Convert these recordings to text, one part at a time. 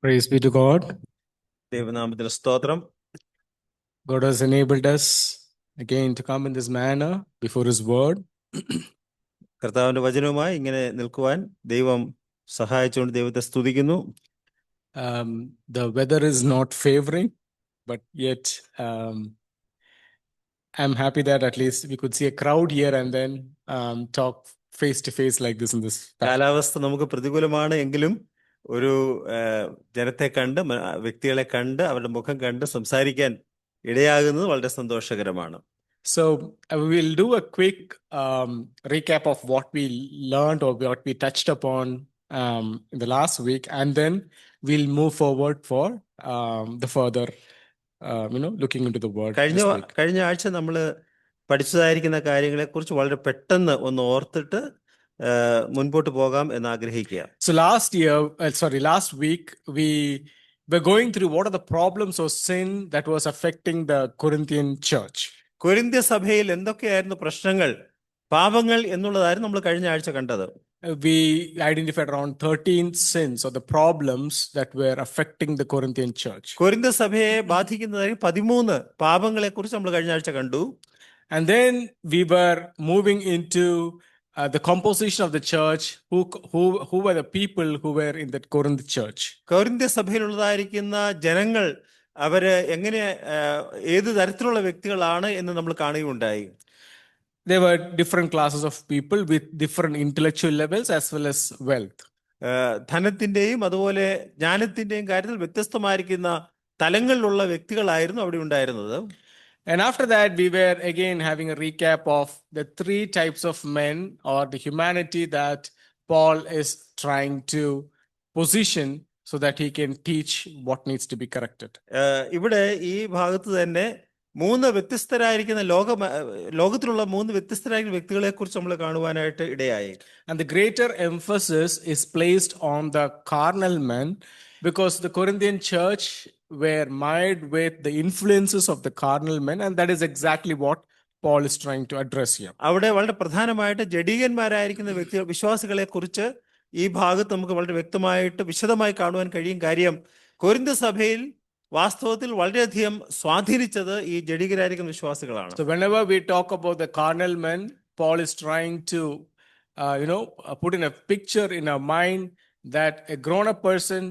Praise be to God. ദൈവനാമത്തിന് സ്തോത്രം. God has enabled us again to come in this manner before His word. കർത്താവിന്റെ വചനവുമായി ഇങ്ങനെ നിൽക്കുവാൻ ദൈവം സഹായിച്ചുകൊണ്ട് ദൈവത്തെ സ്തുതിക്കുന്നു. The weather is not favoring, but yet I'm happy that at least we could see a crowd here and then talk face to face like this in this fashion. കാലാവസ്ഥ നമുക്ക് പ്രതികൂലമാണ് എങ്കിലും ഒരു ജനത്തെ കണ്ട് വ്യക്തികളെ കണ്ട് അവരുടെ മുഖം കണ്ട് സംസാരിക്കാൻ ഇടയാകുന്നത് വളരെ സന്തോഷകരമാണ്. So we'll do a quick recap of what we learned or what we touched upon in the last week, and then we'll move forward for the further, looking into the word. കഴിഞ്ഞ ആഴ്ച നമ്മൾ പഠിച്ചതായിരിക്കുന്ന കാര്യങ്ങളെക്കുറിച്ച് വളരെ പെട്ടെന്ന് ഒന്ന് ഓർത്തിട്ട് മുൻപോട്ട് പോകാം എന്ന് ആഗ്രഹിക്കുക. So last week we were going through what are the problems of sin that was affecting the Corinthian church. കൊരിന്ത്യ സഭയിൽ എന്തൊക്കെയായിരുന്നു പ്രശ്നങ്ങൾ, പാപങ്ങൾ എന്നുള്ളതായിരുന്നു നമ്മൾ കഴിഞ്ഞ ആഴ്ച കണ്ടത്. We identified around 13 sins or the problems that were affecting the Corinthian church. കൊരിന്ത്യ സഭയെ ബാധിക്കുന്നതായി 13 പാപങ്ങളെ കുറിച്ച് നമ്മൾ കഴിഞ്ഞ ആഴ്ച കണ്ടു. And then we were moving into the composition of the church, who were the people who were in that Corinth church. കൊരിന്ത്യ സഭയിലുള്ളതായിരിക്കുന്ന ജനങ്ങൾ അവര് എങ്ങനെ ഏത് തരത്തിലുള്ള വ്യക്തികളാണ് എന്ന് നമ്മൾ കാണുകയുണ്ടായി. There were different classes of people with different intellectual levels as well as wealth. ധനത്തിന്റെയും അതുപോലെ ജ്ഞാനത്തിന്റെയും കാര്യത്തിൽ വ്യത്യസ്തമായിരിക്കുന്ന തലങ്ങളിലുള്ള വ്യക്തികളായിരുന്നു അവിടെ ഉണ്ടായിരുന്നത്. And after that, we were again having a recap of the 3 types of men or the humanity that Paul is trying to position so that he can teach what needs to be corrected. ഇവിടെ ഈ ഭാഗത്ത് തന്നെ 3 വ്യത്യസ്തരായിരിക്കുന്ന ലോകത്തിലുള്ള 3 വ്യത്യസ്തരായിരിക്കുന്ന വ്യക്തികളെ കുറിച്ച് നമ്മൾ കാണുവാനായിട്ട് ഇടയായി. And the greater emphasis is placed on the carnal men because the Corinthian church were mired with the influences of the carnal men, and that is exactly what Paul is trying to address here. അവിടെ വളരെ പ്രധാനമായിട്ട് ജഡികന്മാരായിരിക്കുന്ന വിശ്വാസികളെ കുറിച്ച് ഈ ഭാഗത്ത് നമുക്ക് വളരെ വ്യക്തമായിട്ട് വിശദമായി കാണുവാൻ കഴിയും. കാര്യം കൊരിന്ത്യ സഭയിൽ വാസ്തവത്തിൽ വളരെയധികം സ്വാധീനിച്ചത് ഈ ജഡികരായിരിക്കുന്ന വിശ്വാസികളാണ്. So whenever we talk about the carnal men, Paul is trying to put in a picture in our mind that a grown-up person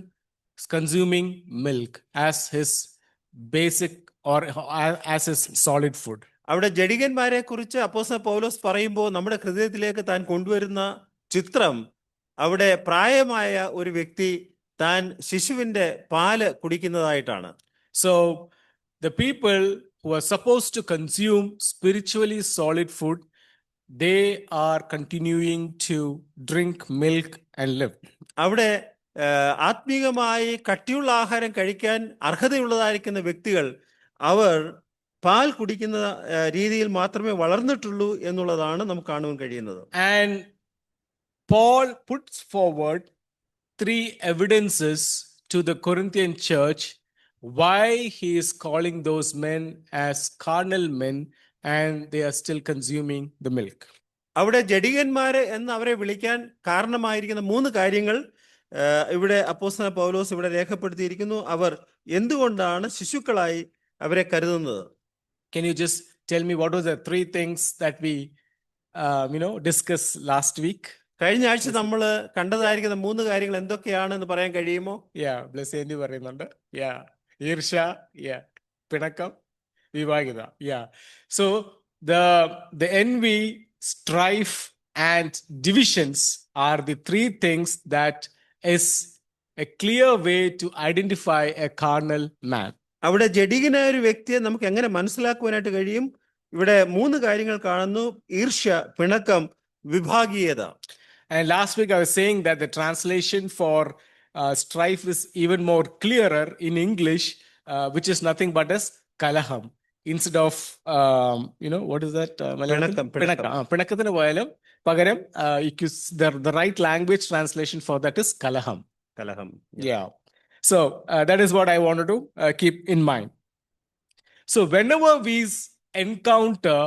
is consuming milk as his basic or as his solid food. അവിടെ ജഡികന്മാരെ കുറിച്ച് അപ്പോസ്തലൻ പൗലോസ് പറയുമ്പോൾ നമ്മുടെ ഹൃദയത്തിലേക്ക് താൻ കൊണ്ടുവരുന്ന ചിത്രം അവിടെ പ്രായമായ ഒരു വ്യക്തി താൻ ശിശുവിന്റെ പാല് കുടിക്കുന്നതായിട്ടാണ്. So the people who are supposed to consume spiritually solid food, they are continuing to drink milk and live. അവിടെ ആത്മീകമായി കട്ടിയുള്ള ആഹാരം കഴിക്കാൻ അർഹതയുള്ളതായിരിക്കുന്ന വ്യക്തികൾ അവർ പാൽ കുടിക്കുന്ന രീതിയിൽ മാത്രമേ വളർന്നിട്ടുള്ളൂ എന്നുള്ളതാണ് നമുക്ക് കാണുവാൻ കഴിയുന്നത്. And Paul puts forward 3 evidences to the Corinthian church why he is calling those men as carnal men and they are still consuming the milk. അവിടെ ജഡികന്മാര് എന്ന് അവരെ വിളിക്കാൻ കാരണമായിരിക്കുന്ന 3 കാര്യങ്ങൾ ഇവിടെ അപ്പോസ്തലൻ പൗലോസ് ഇവിടെ രേഖപ്പെടുത്തിയിരിക്കുന്നു. അവർ എന്തുകൊണ്ടാണ് ശിശുക്കളായി അവരെ കരുതുന്നത്? Can you just tell me what was the 3 things that we discussed last week? കഴിഞ്ഞ ആഴ്ച നമ്മൾ കണ്ടതായിരിക്കുന്ന 3 കാര്യങ്ങൾ എന്തൊക്കെയാണെന്ന് പറയാൻ കഴിയുമോ? ബ്ലസ്സേന്തി പറയുന്നുണ്ട്. ഈർഷ, പിണക്കം, വിവാഹിത. So the envy, strife and divisions are the 3 things that is a clear way to identify a carnal man. അവിടെ ജഡികനായ ഒരു വ്യക്തിയെ നമുക്ക് എങ്ങനെ മനസ്സിലാക്കുവാനായിട്ട് കഴിയും? ഇവിടെ 3 കാര്യങ്ങൾ കാണുന്നു: ഈർഷ്യ, പിണക്കം, വിഭാഗീയത. And last week I was saying that the translation for strife is even more clearer in English, which is nothing but as kalaham. Instead of, what is that? Pinakathinu poyalum pagaram, the right language translation for that is kalaham. Kalaham. So that is what I wanted to keep in mind. So whenever we encounter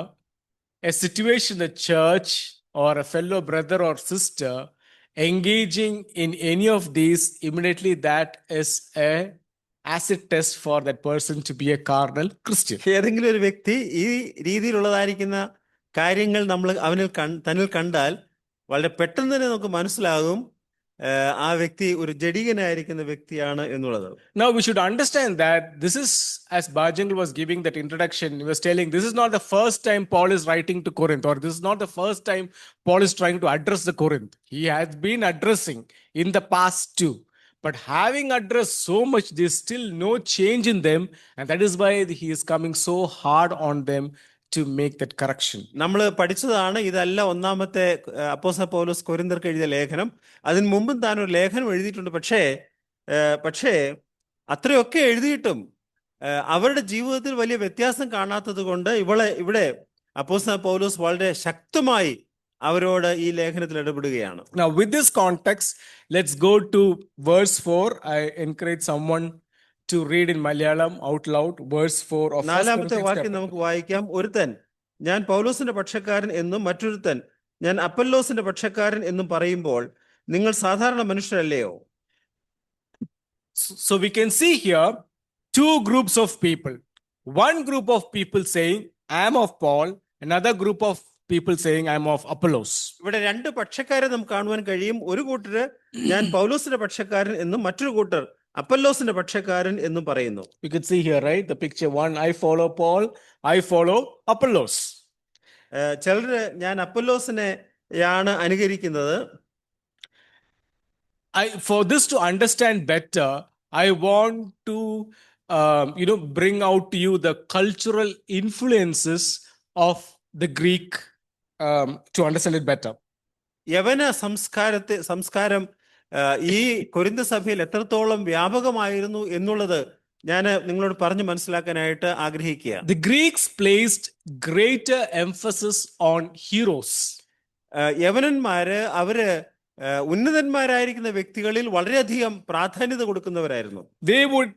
a situation in the church or a fellow brother or sister engaging in any of these, immediately that is a acid test for that person to be a carnal Christian. ഏതെങ്കിലും ഒരു വ്യക്തി ഈ രീതിയിലുള്ളതായിരിക്കുന്ന കാര്യങ്ങൾ നമ്മൾ തന്നിൽ കണ്ടാൽ വളരെ പെട്ടെന്ന് തന്നെ നമുക്ക് മനസ്സിലാകും ആ വ്യക്തി ഒരു ജഡികനായിരിക്കുന്ന വ്യക്തിയാണ് എന്നുള്ളത്. Now we should understand that this is, as Bajangul was giving that introduction, he was telling this is not the first time Paul is writing to Corinth, or this is not the first time Paul is trying to address the Corinth. He has been addressing in the past too. But having addressed so much, there's still no change in them, and that is why he is coming so hard on them to make that correction. നമ്മൾ പഠിച്ചതാണ് ഇതല്ല ഒന്നാമത്തെ അപ്പോസ്തലൻ പൗലോസ് കൊരിന്ത്യർക്ക് എഴുതിയ ലേഖനം. അതിന് മുമ്പും താൻ ഒരു ലേഖനം എഴുതിയിട്ടുണ്ട്. പക്ഷേ അത്രയൊക്കെ എഴുതിയിട്ടും അവരുടെ ജീവിതത്തിൽ വലിയ വ്യത്യാസം കാണാത്തത് കൊണ്ട് ഇവിടെ അപ്പോസ്തലൻ പൗലോസ് വളരെ ശക്തമായി അവരോട് ഈ ലേഖനത്തിൽ ഇടപെടുകയാണ്. Now with this context, let's go to verse 4. I encourage someone to read in Malayalam out loud verse 4 of 1 നാലാമത്തെ Corinthians വാക്യം chapter. നമുക്ക് വായിക്കാം. ഒരുത്തൻ ഞാൻ പൗലോസിന്റെ പക്ഷക്കാരൻ എന്നും മറ്റൊരുത്തൻ ഞാൻ അപ്പല്ലോസിന്റെ പക്ഷക്കാരൻ എന്നും പറയുമ്പോൾ നിങ്ങൾ സാധാരണ മനുഷ്യരല്ലയോ? So we can see here two groups of people. One group of people saying, I am of Paul. Another group of people saying, I am of Apollos. ഇവിടെ രണ്ട് പക്ഷക്കാരെ നമുക്ക് കാണുവാൻ കഴിയും. ഒരു കൂട്ടര് ഞാൻ പൗലോസിന്റെ പക്ഷക്കാരൻ എന്നും മറ്റൊരു കൂട്ടർ അപ്പല്ലോസിന്റെ പക്ഷക്കാരൻ എന്നും പറയുന്നു. You can see here, right? The picture one, I follow Paul, I follow Apollos. ചിലര് ഞാൻ അപ്പല്ലോസിനെയാണ് അനുകരിക്കുന്നത്. For this to understand better, I want to bring out to you the cultural influences of the Greek to understand it better. യവന സംസ്കാരം ഈ കൊരിന്ത സഭയിൽ എത്രത്തോളം വ്യാപകമായിരുന്നു എന്നുള്ളത് ഞാൻ നിങ്ങളോട് പറഞ്ഞു മനസ്സിലാക്കാനായിട്ട് ആഗ്രഹിക്കുക. The Greeks placed greater emphasis on heroes. യവനന്മാര് അവര് ഉന്നതന്മാരായിരിക്കുന്ന വ്യക്തികളിൽ വളരെയധികം പ്രാധാന്യത കൊടുക്കുന്നവരായിരുന്നു. They would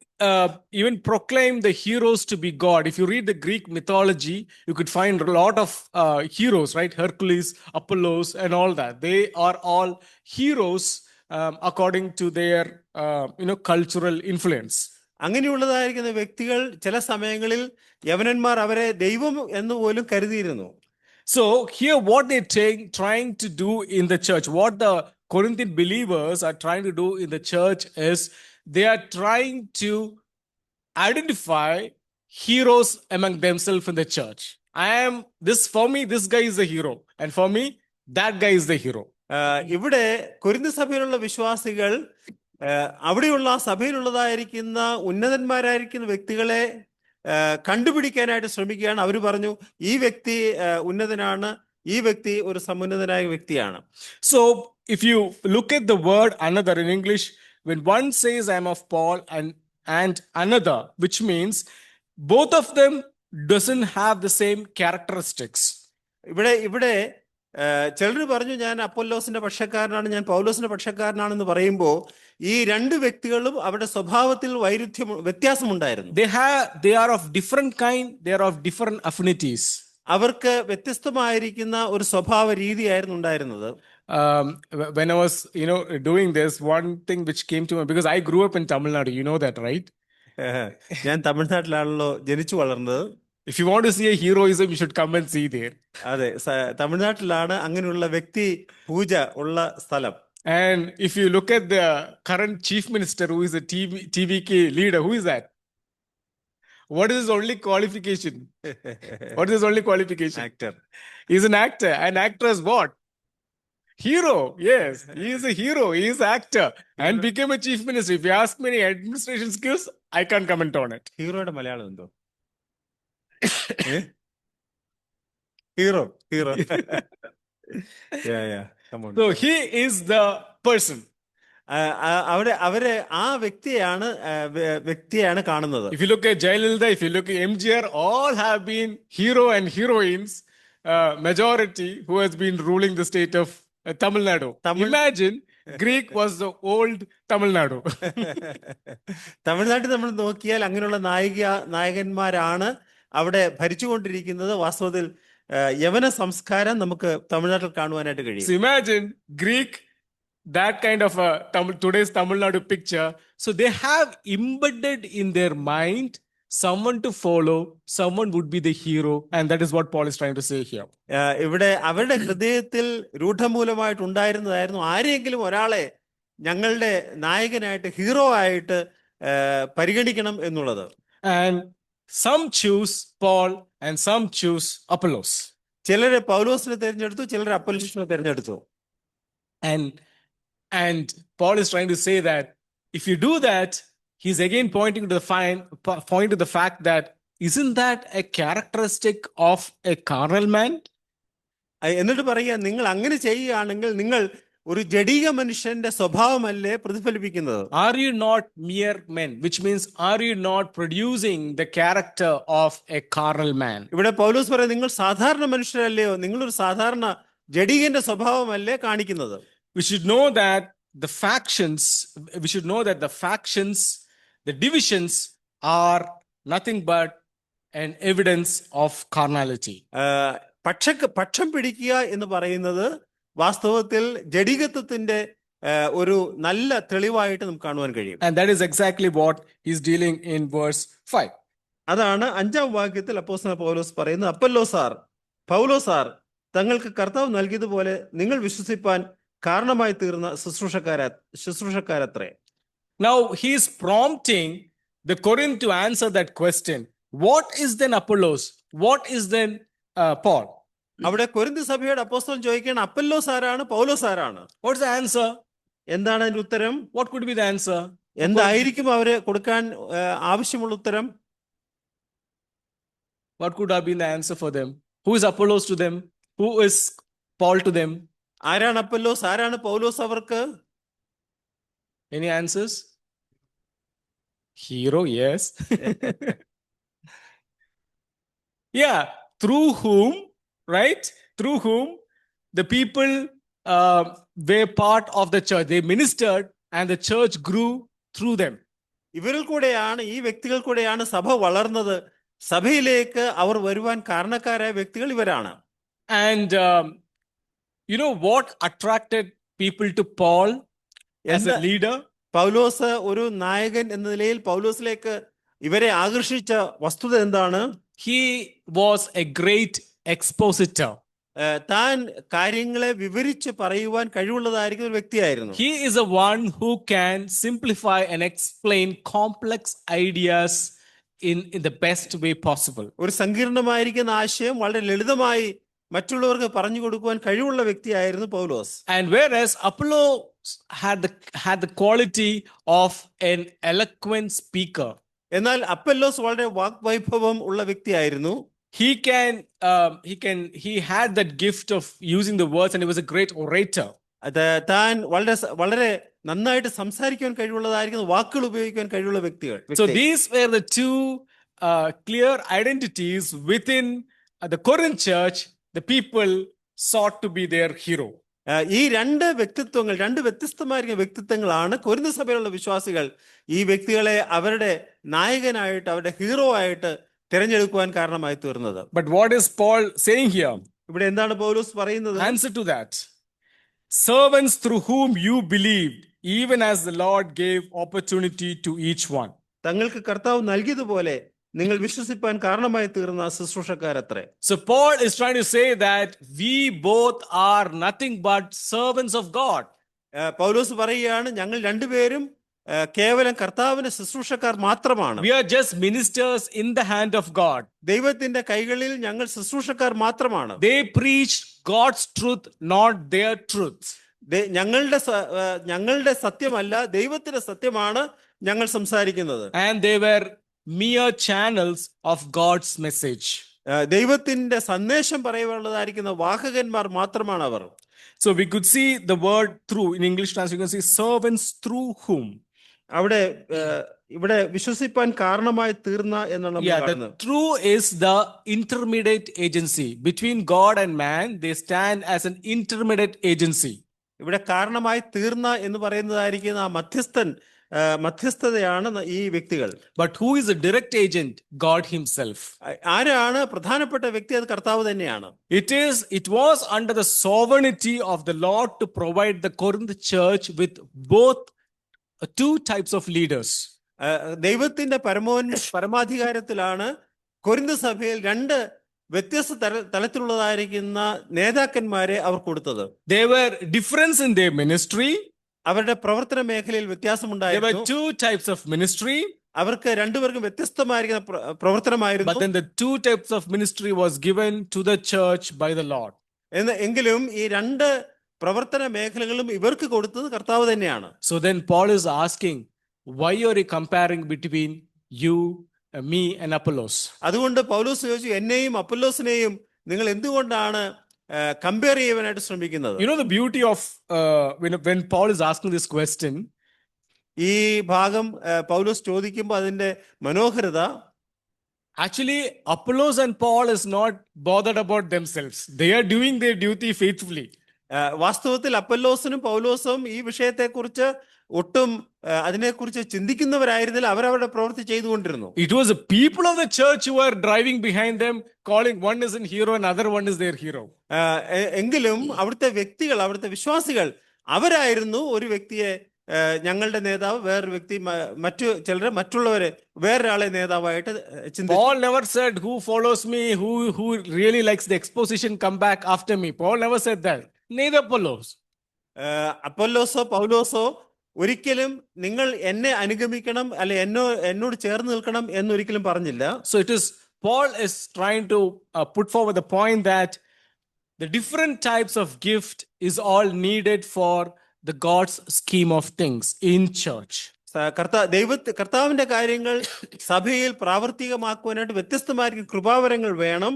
even proclaim the heroes to be God. If you read the Greek mythology, you could find a lot of heroes, right? Hercules, Apollos, and all that. They are all heroes according to their cultural influence. അങ്ങനെയുള്ളതായിരിക്കുന്ന വ്യക്തികൾ ചില സമയങ്ങളിൽ യവനന്മാർ അവരെ ദൈവം എന്ന് പോലും കരുതിയിരുന്നു. So here what they're trying to do in the church, what the Corinthian believers are trying to do in the church is they are trying to identify heroes among themselves in the church. For me, this guy is the hero. And for me, that guy is the hero. ഇവിടെ കൊരിന്ത സഭയിലുള്ള വിശ്വാസികൾ അവിടെയുള്ള സഭയിലുള്ളതായിരിക്കുന്ന ഉന്നതന്മാരായിരിക്കുന്ന വ്യക്തികളെ കണ്ടുപിടിക്കാനായിട്ട് ശ്രമിക്കുകയാണ്. അവർ പറഞ്ഞു ഈ വ്യക്തി ഉന്നതനാണ്, ഈ വ്യക്തി ഒരു സമുന്നതനായ വ്യക്തിയാണ്. So if you look at the word another in English, when one says I am of Paul and another, which means both of them doesn't have the same characteristics. ഇവിടെ ചിലർ പറഞ്ഞു ഞാൻ അപ്പൊല്ലോസിന്റെ പക്ഷക്കാരനാണ്, ഞാൻ പൗലോസിന്റെ പക്ഷക്കാരനാണെന്ന് പറയുമ്പോൾ ഈ രണ്ട് വ്യക്തികളും അവരുടെ സ്വഭാവത്തിൽ വ്യത്യാസമുണ്ടായിരുന്നു. They are of different kind, they are of different affinities. അവർക്ക് വ്യത്യസ്തമായിരിക്കുന്ന ഒരു സ്വഭാവ രീതിയായിരുന്നു ഉണ്ടായിരുന്നത്. When I was doing this, one thing which came to me, because I grew up in Tamil Nadu, you know that, right? ഞാൻ തമിഴ്നാട്ടിലാണല്ലോ ജനിച്ചു വളർന്നത്. If you want to see a heroism, you should come and see there. അതെ, തമിഴ്നാട്ടിലാണ് അങ്ങനെയുള്ള വ്യക്തി പൂജ ഉള്ള സ്ഥലം. And if you look at the current chief minister, who is a TVK leader, who is that? What is his only qualification? What is his only qualification? Actor. He's an actor. An actor is what? Hero. Yes, he is a hero. He is an actor and became a chief minister. If you ask me any administration skills, I can't comment on it. ഹീറോയുടെ Malayalam എന്തോ? Hero. Yeah. Come on. So he is the person. അവരെ ആ വ്യക്തിയാണ് കാണുന്നത്. If you look at Jayalalitha, if you look at MGR, all have been hero and heroines, majority who has been ruling the state of Tamil Nadu. Imagine Greek was the old Tamil Nadu. തമിഴ്നാട്ടിൽ നമ്മൾ നോക്കിയാൽ അങ്ങനെയുള്ള നായകന്മാരാണ് അവിടെ ഭരിച്ചുകൊണ്ടിരിക്കുന്നത്. വാസ്തവത്തിൽ യവന സംസ്കാരം നമുക്ക് തമിഴ്നാട്ടിൽ കാണുവാനായിട്ട് കഴിയും. So imagine Greek that kind of a today's Tamil Nadu picture. So they have embedded in their mind someone to follow, someone would be the hero, and that is what Paul is trying to say here. ഇവിടെ അവരുടെ ഹൃദയത്തിൽ രൂഢമൂലമായിട്ടുണ്ടായിരുന്നതായിരുന്നു ആരെങ്കിലും ഒരാളെ ഞങ്ങളുടെ നായകനായിട്ട്, hero ആയിട്ട് പരിഗണിക്കണം എന്നുള്ളത്. And some choose Paul and some choose Apollos. ചിലരെ പൗലോസിനെ തിരഞ്ഞെടുത്തു, ചിലർ അപ്പൊല്ലോസിനെ തിരഞ്ഞെടുത്തു. And Paul is trying to say that if you do that, he's again pointing to the fact that isn't that a characteristic of a carnal man? എന്നിട്ട് പറയുക, നിങ്ങൾ അങ്ങനെ ചെയ്യുകയാണെങ്കിൽ നിങ്ങൾ ഒരു ജഡീക മനുഷ്യന്റെ സ്വഭാവമല്ലേ പ്രതിഫലിപ്പിക്കുന്നത്? Are you not mere men? Which means, are you not producing the character of a carnal man? ഇവിടെ പൗലോസ് പറയുന്നത്, നിങ്ങൾ സാധാരണ മനുഷ്യരല്ലയോ, നിങ്ങളൊരു സാധാരണ ജഡീകന്റെ സ്വഭാവമല്ലേ കാണിക്കുന്നത്? We should know that the factions, the divisions are nothing but an evidence of carnality. പക്ഷം പിടിക്കുക എന്ന് പറയുന്നത് വാസ്തവത്തിൽ ജഡികത്വത്തിന്റെ ഒരു നല്ല തെളിവായിട്ട് നമുക്ക് കാണുവാൻ കഴിയും. And that is exactly what he's dealing in verse 5. അതാണ് 5-ാം വാക്യത്തിൽ അപ്പോസ്തലൻ പൗലോസ് പറയുന്നത്. അപ്പൊല്ലോസാർ, പൗലോസാർ തങ്ങൾക്ക് കർത്താവ് നൽകിയതുപോലെ നിങ്ങൾ വിശ്വസിപ്പാൻ കാരണമായി തീർന്ന ശുശ്രൂഷക്കാരത്രേ. Now he is prompting the Corinth to answer that question. What is then Apollos? What is then Paul? അവിടെ കൊരിന്ത് സഭയുടെ അപ്പോസ്തലൻ ചോദിക്കുകയാണ്, അപ്പൊല്ലോസ് ആരാണ്, പൗലോസ് ആരാണ്? What's the answer? എന്താണ് അതിന്റെ ഉത്തരം? What could be the answer? എന്തായിരിക്കും അവര് കൊടുക്കാൻ ആവശ്യമുള്ള ഉത്തരം? What could have been the answer for them? Who is Apollos to them? Who is Paul to them? ആരാണ് അപ്പൊല്ലോസ്, ആരാണ് പൗലോസ് അവർക്ക്? Any answers? Hero, yes. Yeah, through whom, right? Through whom the people were part of the church. They ministered and the church grew through them. ഇവരിൽ കൂടെയാണ്, ഈ വ്യക്തികൾ കൂടെയാണ് സഭ വളർന്നത്. സഭയിലേക്ക് അവർ വരുവാൻ കാരണക്കാരായ വ്യക്തികൾ ഇവരാണ്. And you know what attracted people to Paul as a leader? പൗലോസ് ഒരു നായകൻ എന്ന നിലയിൽ പൗലോസിലേക്ക് ഇവരെ ആകർഷിച്ച വസ്തുത എന്താണ്? He was a great expositor. താൻ കാര്യങ്ങളെ വിവരിച്ച് പറയുവാൻ കഴിവുള്ളതായിരിക്കുന്ന ഒരു വ്യക്തിയായിരുന്നു. He is the one who can simplify and explain complex ideas in the best way possible. ഒരു സങ്കീർണമായിരിക്കുന്ന ആശയം വളരെ ലളിതമായി മറ്റുള്ളവർക്ക് പറഞ്ഞു കൊടുക്കുവാൻ കഴിവുള്ള വ്യക്തിയായിരുന്നു പൗലോസ്. And whereas Apollos had the quality of an eloquent speaker. എന്നാൽ അപ്പൊല്ലോസ് വളരെ വാഗ്വൈഭവം ഉള്ള വ്യക്തിയായിരുന്നു. He had that gift of using the words, and he was a great orator. താൻ വളരെ നന്നായിട്ട് സംസാരിക്കാൻ കഴിവുള്ളതായിരിക്കുന്ന വാക്കുകൾ ഉപയോഗിക്കാൻ കഴിവുള്ള വ്യക്തികൾ. So these were the two clear identities within the Corinth church. The people sought to be their hero. ഈ രണ്ട് വ്യക്തിത്വങ്ങൾ, രണ്ട് വ്യത്യസ്തമായിരിക്കുന്ന വ്യക്തിത്വങ്ങളാണ് കൊരിന്ത് സഭയിലുള്ള വിശ്വാസികൾ ഈ വ്യക്തികളെ അവരുടെ നായകനായിട്ട്, അവരുടെ ഹീറോ ആയിട്ട് തിരഞ്ഞെടുക്കുവാൻ കാരണമായി തീർന്നത്. But what is Paul saying here? ഇവിടെ എന്താണ് പൗലോസ് പറയുന്നത്? Answer to that. Servants through whom you believed, even as the Lord gave opportunity to each one. തങ്ങൾക്ക് കർത്താവ് നൽകിയതുപോലെ നിങ്ങൾ വിശ്വസിപ്പാൻ കാരണമായി തീർന്ന ശുശ്രൂഷക്കാരത്രേ. So Paul is trying to say that we both are nothing but servants of God. പൗലോസ് പറയുകയാണ്, ഞങ്ങൾ രണ്ടുപേരും കേവലം കർത്താവിന്റെ ശുശ്രൂഷക്കാർ മാത്രമാണ്. We are just ministers in the hand of God. ദൈവത്തിന്റെ കൈകളിൽ ഞങ്ങൾ ശുശ്രൂഷക്കാർ മാത്രമാണ്. They preach God's truth, not their truth. ഞങ്ങളുടെ സത്യമല്ല, ദൈവത്തിന്റെ സത്യമാണ് ഞങ്ങൾ സംസാരിക്കുന്നത്. And they were mere channels of God's message. ദൈവത്തിന്റെ സന്ദേശം പറയുവാനുള്ളതായിരിക്കുന്ന വാഹകന്മാർ മാത്രമാണ് അവർ. So we could see the word through in English translation. You can see servants through whom. അവിടെ ഇവിടെ വിശ്വസിപ്പാൻ കാരണമായി തീർന്ന എന്നാണ് നമ്മൾ കാണുന്നത്. The through is the intermediate agency between God and man. They stand as an intermediate agency. ഇവിടെ കാരണമായി തീർന്ന എന്ന് പറയുന്നതായിരിക്കുന്ന ആ മധ്യസ്ഥൻ മധ്യസ്ഥതയാണ് ഈ വ്യക്തികൾ. But who is the direct agent? God Himself. ആരാണ് പ്രധാനപ്പെട്ട വ്യക്തി? അത് കർത്താവ് തന്നെയാണ്. It was under the sovereignty of the Lord to provide the Corinth church with both two types of leaders. ദൈവത്തിന്റെ പരമാധികാരത്തിലാണ് കൊരിന്ത് സഭയിൽ രണ്ട് വ്യത്യസ്ത തലത്തിലുള്ളതായിരിക്കുന്ന നേതാക്കന്മാരെ അവർ കൊടുത്തത്. There were difference in their ministry. അവരുടെ പ്രവർത്തന മേഖലയിൽ വ്യത്യാസമുണ്ടായിരുന്നു. There were two types of ministry. അവർക്ക് രണ്ടുപേർക്കും വ്യത്യസ്തമായിരിക്കുന്ന പ്രവർത്തനമായിരുന്നു. But then the two types of ministry was given to the church by the Lord. എങ്കിലും ഈ രണ്ട് പ്രവർത്തന മേഖലകളും ഇവർക്ക് കൊടുത്തത് കർത്താവ് തന്നെയാണ്. So then Paul is asking, why are you comparing between you, me and Apollos? അതുകൊണ്ട് പൗലോസ് ചോദിച്ചു, എന്നെയും അപ്പൊല്ലോസിനെയും നിങ്ങൾ എന്തുകൊണ്ടാണ് കമ്പയർ ചെയ്യാനായിട്ട് ശ്രമിക്കുന്നത്? You know the beauty of when Paul is asking this question. ഈ ഭാഗം പൗലോസ് ചോദിക്കുമ്പോൾ അതിന്റെ മനോഹരത, actually Apollos and Paul is not bothered about themselves. They are doing their duty faithfully. വാസ്തവത്തിൽ അപ്പൊല്ലോസിനും പൗലോസും ഈ വിഷയത്തെക്കുറിച്ച് ഒട്ടും അതിനെക്കുറിച്ച് ചിന്തിക്കുന്നവരായിരുന്നില്ല. അവരവരുടെ പ്രവൃത്തി ചെയ്തുകൊണ്ടിരുന്നു. It was the people of the church who were driving behind them, calling one is in hero and other one is their hero. എങ്കിലും അവിടുത്തെ വ്യക്തികൾ, അവിടുത്തെ വിശ്വാസികൾ, അവരായിരുന്നു ഒരു വ്യക്തിയെ ഞങ്ങളുടെ നേതാവ്, വേറൊരു വ്യക്തി, മറ്റു ചിലരെ മറ്റുള്ളവരെ വേറൊരാളെ നേതാവായിട്ട് ചിന്തിച്ചു. Paul never said who follows me, who really likes the exposition come back after me. Paul never said that. Neither Apollos. അപ്പൊല്ലോസോ പൗലോസോ ഒരിക്കലും നിങ്ങൾ എന്നെ അനുഗമിക്കണം, അല്ലെ എന്നോട് ചേർന്ന് നിൽക്കണം എന്നൊരിക്കലും പറഞ്ഞില്ല. So Paul is trying to put forward the point that the different types of gift is all needed for the God's scheme of things in church. കർത്താവിന്റെ കാര്യങ്ങൾ സഭയിൽ പ്രാവർത്തികമാക്കുവാനായിട്ട് വ്യത്യസ്തമായിരിക്കും കൃപാവരങ്ങൾ വേണം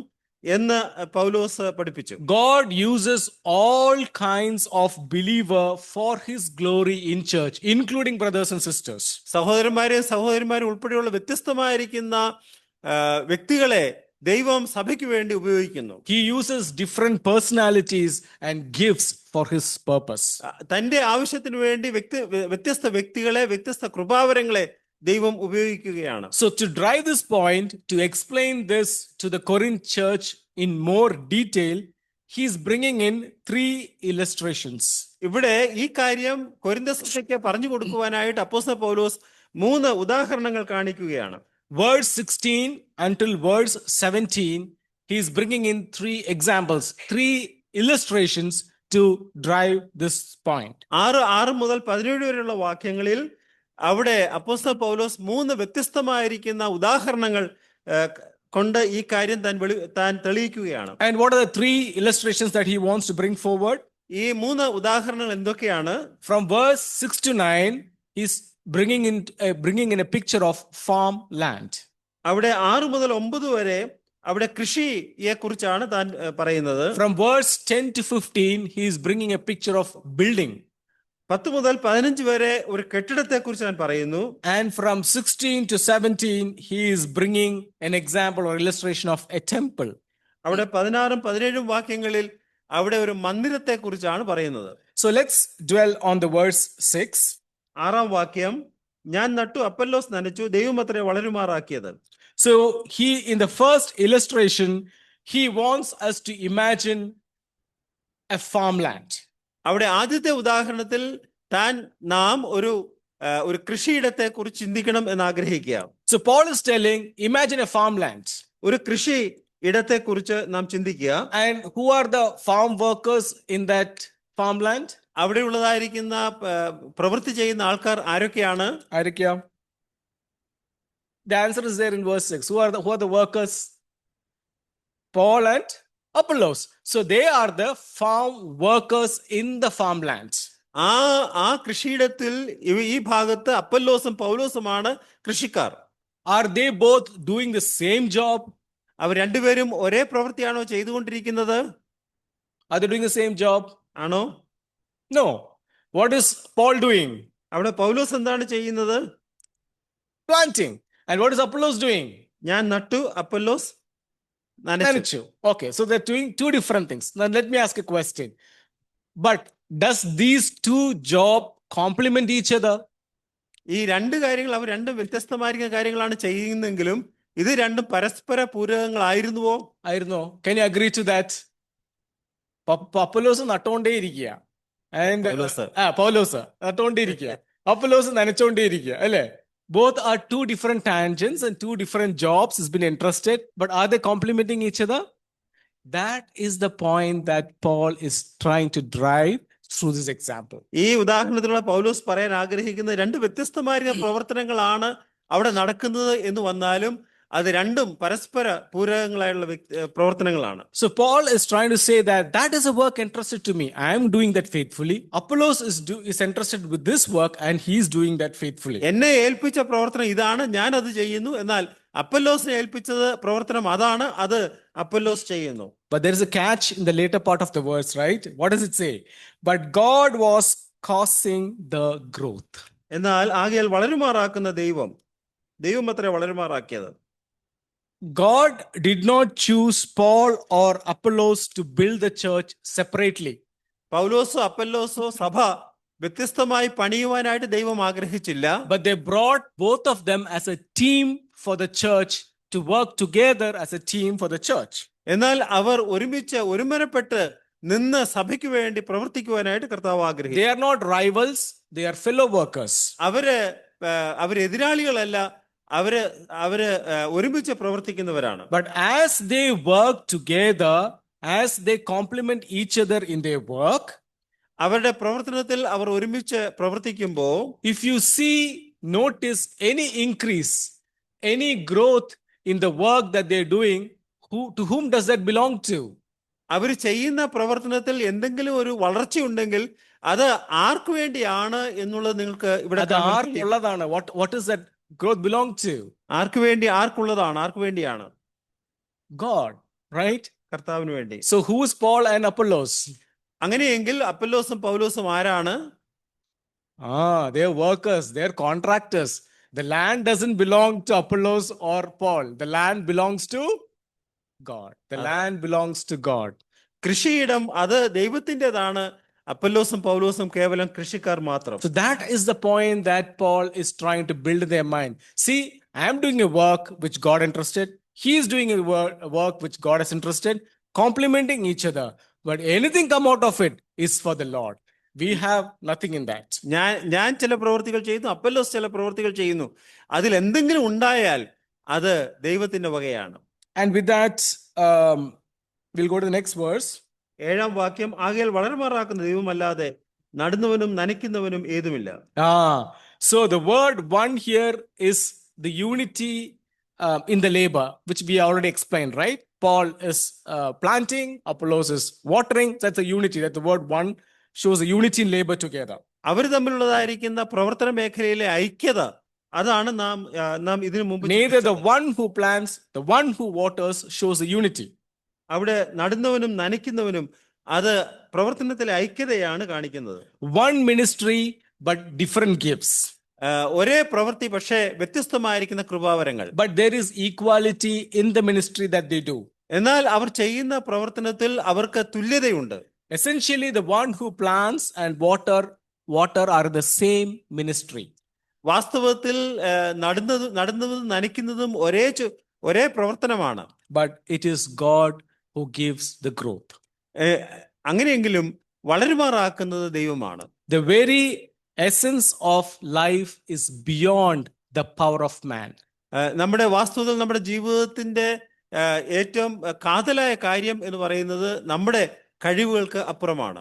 എന്ന് പൗലോസ് പഠിപ്പിച്ചു. God uses all kinds of believer for His glory in church, including brothers and sisters. സഹോദരന്മാരും ഉൾപ്പെടെയുള്ള വ്യത്യസ്തമായിരിക്കുന്ന വ്യക്തികളെ ദൈവം സഭയ്ക്ക് വേണ്ടി ഉപയോഗിക്കുന്നു. He uses different personalities and gifts for His purpose. തന്റെ ആവശ്യത്തിന് വേണ്ടി വ്യത്യസ്ത വ്യക്തികളെ, വ്യത്യസ്ത കൃപാവരങ്ങളെ ദൈവം ഉപയോഗിക്കുകയാണ്. So to drive this point, to explain this to the Corinth church in more detail, he is bringing in 3 illustrations. ഇവിടെ ഈ കാര്യം കൊരിന്ത സഭയ്ക്ക് പറഞ്ഞു കൊടുക്കുവാനായിട്ട് അപ്പോസ്തലൻ പൗലോസ് 3 ഉദാഹരണങ്ങൾ കാണിക്കുകയാണ്. Verse 16 until verse 17, he is bringing in 3 examples, 3 illustrations to drive this point. 6 മുതൽ 17 വരെയുള്ള വാക്യങ്ങളിൽ അവിടെ അപ്പോസ്തലൻ പൗലോസ് 3 വ്യത്യസ്തമായിരിക്കുന്ന ഉദാഹരണങ്ങൾ കൊണ്ട് ഈ കാര്യം താൻ തെളിയിക്കുകയാണ്. And what are the 3 illustrations that he wants to bring forward? ഈ 3 ഉദാഹരണങ്ങൾ എന്തൊക്കെയാണ്? From verse 6 to 9, he's bringing in a picture of farm land. അവിടെ 6 മുതൽ 9 വരെ അവിടെ കൃഷിയെ കുറിച്ചാണ് താൻ പറയുന്നത്. From verse 10 to 15, he is bringing a picture of building. 10 മുതൽ 15 വരെ ഒരു കെട്ടിടത്തെ കുറിച്ച് ഞാൻ പറയുന്നു. And from 16 to 17, he is bringing an example or illustration of a temple. അവിടെ 16 17 വാക്യങ്ങളിൽ അവിടെ ഒരു മന്ദിരത്തെ കുറിച്ചാണ് പറയുന്നത്. So let's dwell on the verse 6. 6-ാം വാക്യം, ഞാൻ നട്ടു, അപ്പൊല്ലോസ് നനച്ചു, ദൈവമത്രേ വളരുമാറാക്കിയത്. So in the first illustration, he wants us to imagine a farmland. അവിടെ ആദ്യത്തെ ഉദാഹരണത്തിൽ നാം ഒരു കൃഷിയിടത്തെ കുറിച്ച് ചിന്തിക്കണം എന്ന് ആഗ്രഹിക്കുക. So Paul is telling, imagine a farmland. ഒരു കൃഷി ഇടത്തെ കുറിച്ച് നാം ചിന്തിക്കുക. And who are the farm workers in that farmland? അവിടെ ഉള്ളതായിരിക്കുന്ന പ്രവൃത്തി ചെയ്യുന്ന ആൾക്കാർ ആരൊക്കെയാണ്? The answer is there in verse 6. Who are the workers? Paul and Apollos. So they are the farm workers in the farmland. ആ കൃഷിയിടത്തിൽ ഈ ഭാഗത്ത് അപ്പൊല്ലോസും പൗലോസുമാണ് കൃഷിക്കാർ. Are they both doing the same job? അവർ രണ്ടുപേരും ഒരേ പ്രവൃത്തിയാണോ ചെയ്തുകൊണ്ടിരിക്കുന്നത്? Are they doing the same job? ആണോ? No. What is Paul doing? അവിടെ പൗലോസ് എന്താണ് ചെയ്യുന്നത്? Planting. And what is Apollos doing? ഞാൻ നട്ടു, അപ്പൊല്ലോസ് നനച്ചു. Okay, so they're doing 2 different things. Now let me ask a question. But does these 2 jobs complement each other? ഈ രണ്ട് കാര്യങ്ങൾ അവർ രണ്ടും വ്യത്യസ്തമായിരിക്കുന്ന കാര്യങ്ങളാണ് ചെയ്യുന്നെങ്കിലും ഇത് രണ്ടും പരസ്പര പൂരകങ്ങളായിരുന്നുവോ? ആയിരുന്നോ? Can you agree to that? Apollos നട്ടുകൊണ്ടേയിരിക്കുക. പൗലോസ്. പൗലോസ് നട്ടുകൊണ്ടേയിരിക്കുക, അപ്പൊല്ലോസ് നനച്ചുകൊണ്ടേയിരിക്കുക, അല്ലേ? Both are two different tangents and two different jobs has been entrusted, but are they complementing each other? That is the point that Paul is trying to drive through this example. ഈ ഉദാഹരണത്തിലുള്ള പൗലോസ് പറയാൻ ആഗ്രഹിക്കുന്ന രണ്ട് വ്യത്യസ്തമായ പ്രവർത്തനങ്ങളാണ് അവിടെ നടക്കുന്നത് എന്ന് വന്നാലും അത് രണ്ടും പരസ്പര പൂരകങ്ങളായുള്ള പ്രവർത്തനങ്ങളാണ്. So Paul is trying to say that is a work entrusted to me. I am doing that faithfully. Apollos is entrusted with this work and he is doing that faithfully. എന്നെ ഏൽപ്പിച്ച പ്രവർത്തനം ഇതാണ്, ഞാൻ അത് ചെയ്യുന്നു. എന്നാൽ അപ്പൊല്ലോസിനെ ഏൽപ്പിച്ചത് പ്രവർത്തനം അതാണ്, അത് അപ്പൊല്ലോസ് ചെയ്യുന്നു. But there is a catch in the later part of the verse, right? What does it say? But God was causing the growth. എന്നാൽ ആകയാൽ വളരുമാറാക്കുന്ന ദൈവം അത്രേ വളരുമാറാക്കിയത്. God did not choose Paul or Apollos to build the church separately. പൗലോസോ അപ്പൊല്ലോസോ സഭ വ്യത്യസ്തമായി പണിയുവാനായിട്ട് ദൈവം ആഗ്രഹിച്ചില്ല. But they brought both of them as a team for the church to work together as a team for the church. എന്നാൽ അവർ ഒരുമനപ്പെട്ട് നിന്ന് സഭയ്ക്ക് വേണ്ടി പ്രവർത്തിക്കുവാനായിട്ട് കർത്താവ് ആഗ്രഹിച്ചു. They are not rivals, they are fellow workers. അവര് എതിരാളികളല്ല, അവര് ഒരുമിച്ച് പ്രവർത്തിക്കുന്നവരാണ്. But as they work together, as they complement each other in their work, അവരുടെ പ്രവർത്തനത്തിൽ അവർ ഒരുമിച്ച് പ്രവർത്തിക്കുമ്പോൾ if you notice any increase, any growth in the work that they're doing, to whom does that belong to? അവർ ചെയ്യുന്ന പ്രവർത്തനത്തിൽ എന്തെങ്കിലും ഒരു വളർച്ച ഉണ്ടെങ്കിൽ അത് ആർക്ക് വേണ്ടിയാണ് എന്നുള്ളത് നിങ്ങൾക്ക് ഇവിടെ ആർക്കുള്ളതാണ്? What is that growth belong to? ആർക്ക് വേണ്ടിയാണ്? God, right? കർത്താവിന് വേണ്ടി. So who is Paul and Apollos? അങ്ങനെയെങ്കിൽ അപ്പൊല്ലോസും പൗലോസും ആരാണ്? They're workers, they're contractors. The land doesn't belong to Apollos or Paul. The land belongs to God. The land belongs to God. കൃഷിയിടം അത് ദൈവത്തിൻ്റെതാണ്. അപ്പൊല്ലോസും പൗലോസും കേവലം കൃഷിക്കാർ മാത്രം. So that is the point that Paul is trying to build in their mind. See, I am doing a work which God entrusted. He is doing a work which God has entrusted, complementing each other. But anything come out of it is for the Lord. We have nothing in that. ഞാൻ ചില പ്രവൃത്തികൾ ചെയ്യുന്നു, Apollos ചില പ്രവൃത്തികൾ ചെയ്യുന്നു. അതിൽ എന്തെങ്കിലും ഉണ്ടായാൽ അത് ദൈവത്തിന്റെ വകയാണ്. And with that, we'll go to the next verse. 7ാം വാക്യം, ആകയാൽ വളരുമാറാക്കുന്ന ദൈവമല്ലാതെ നടുന്നവനും നനയ്ക്കുന്നവനും ഏതുമില്ല. So the word one here is the unity in the labor, which we already explained, right? Paul is planting, Apollos is watering. That's a unity. That the word one shows a unity in labor together. അവർ തമ്മിലുള്ളതായിരിക്കുന്ന പ്രവർത്തന മേഖലയിലെ ഐക്യത, അതാണ് നാം ഇതിനു മുമ്പ്. Neither the one who plants, the one who waters shows the unity. അവിടെ നടുന്നവനും നനയ്ക്കുന്നവനും അത് പ്രവർത്തനത്തിലെ ഐക്യതയാണ് കാണിക്കുന്നത്. One ministry but different gifts. ഒരേ പ്രവൃത്തി പക്ഷേ വ്യത്യസ്തമായിരിക്കുന്ന കൃപാവരങ്ങൾ. But there is equality in the ministry that they do. എന്നാൽ അവർ ചെയ്യുന്ന പ്രവർത്തനത്തിൽ അവർക്ക് തുല്യതയുണ്ട്. Essentially, the one who plants and water are the same ministry. വാസ്തവത്തിൽ നടുന്നതും നനയ്ക്കുന്നതും ഒരേ പ്രവർത്തനമാണ്. But it is God who gives the growth. അങ്ങനെയെങ്കിലും വളരുമാറാക്കുന്നത് ദൈവമാണ്. The very essence of life is beyond the power of man. നമ്മുടെ വാസ്തവത്തിൽ നമ്മുടെ ജീവിതത്തിന്റെ ഏറ്റവും കാതലായ കാര്യം എന്ന് പറയുന്നത് നമ്മുടെ കഴിവുകൾക്ക് അപ്പുറമാണ്.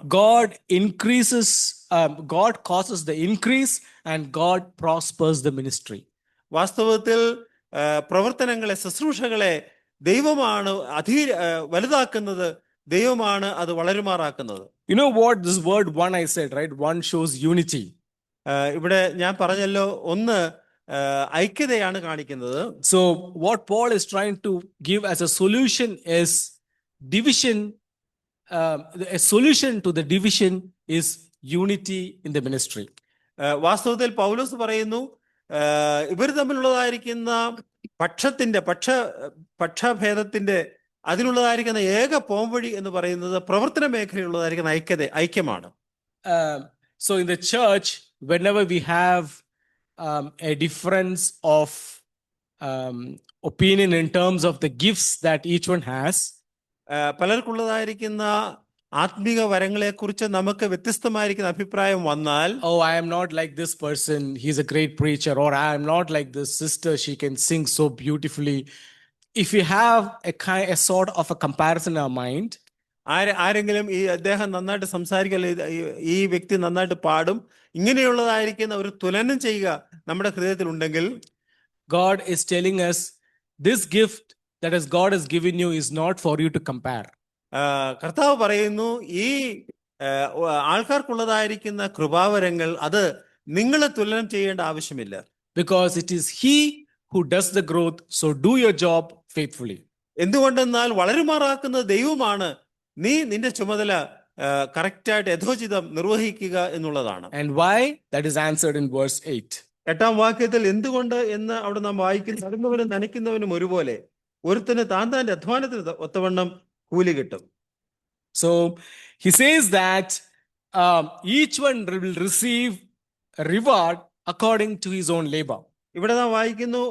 God causes the increase and God prospers the ministry. വാസ്തവത്തിൽ പ്രവർത്തനങ്ങളെ, ശുശ്രൂഷകളെ ദൈവമാണ് വലുതാക്കുന്നത്, ദൈവമാണ് അത് വളരുമാറാക്കുന്നത്. You know what this word one I said, right? One shows unity. ഇവിടെ ഞാൻ പറഞ്ഞല്ലോ, ഒന്ന് ഐക്യതയാണ് കാണിക്കുന്നത്. So what Paul is trying to give as a solution is division. A solution to the division is unity in the ministry. വാസ്തവത്തിൽ പൗലോസ് പറയുന്നു, ഇവർ തമ്മിലുള്ളതായിരിക്കുന്ന പക്ഷഭേദത്തിന്റെ അതിനുള്ളതായിരിക്കുന്ന ഏക പോംവഴി എന്ന് പറയുന്നത് പ്രവർത്തന മേഖലയിലുള്ളതായിരിക്കുന്ന ഐക്യമാണ്. So in the church, whenever we have a difference of opinion in terms of the gifts that each one has. പലർക്കുള്ളതായിരിക്കുന്ന ആത്മീക വരങ്ങളെ കുറിച്ച് നമുക്ക് വ്യത്യസ്തമായിരിക്കുന്ന അഭിപ്രായം വന്നാൽ, Oh, I am not like this person, he's a great preacher, or I am not like this sister, she can sing so beautifully. If you have a sort of a comparison in our mind, ആരെങ്കിലും ഈ അദ്ദേഹം നന്നായിട്ട് സംസാരിക്കല്ല, ഈ വ്യക്തി നന്നായിട്ട് പാടും, ഇങ്ങനെയുള്ളതായിരിക്കുന്ന ഒരു തുലനം ചെയ്യുക നമ്മുടെ ഹൃദയത്തിൽ ഉണ്ടെങ്കിൽ, God is telling us this gift that is God has given you is not for you to compare. കർത്താവ് പറയുന്നു, ഈ ആൾക്കാർക്കുള്ളതായിരിക്കുന്ന കൃപാവരങ്ങൾ അത് നിങ്ങൾ തുലനം ചെയ്യേണ്ട ആവശ്യമില്ല. Because it is He who does the growth, so do your job faithfully. എന്തുകൊണ്ടെന്നാൽ വളരുമാറാക്കുന്ന ദൈവമാണ്, നീ നിന്റെ ചുമതല കറക്റ്റായിട്ട് യഥോചിതം നിർവഹിക്കുക എന്നുള്ളതാണ്. And why? That is answered in verse 8. 8-ാം വാക്യത്തിൽ എന്തുകൊണ്ട് എന്ന് അവിടെ നാം വായിക്കുന്നു, നടുന്നവനും നനയ്ക്കുന്നവനും ഒരുപോലെ ഒരുത്തന് താന്റെ അധ്വാനത്തിന് ഒത്തവണ്ണം കൂലി കിട്ടും. So he says that each one will receive a reward according to his own labor. ഇവിടെ നാം വായിക്കുന്നു,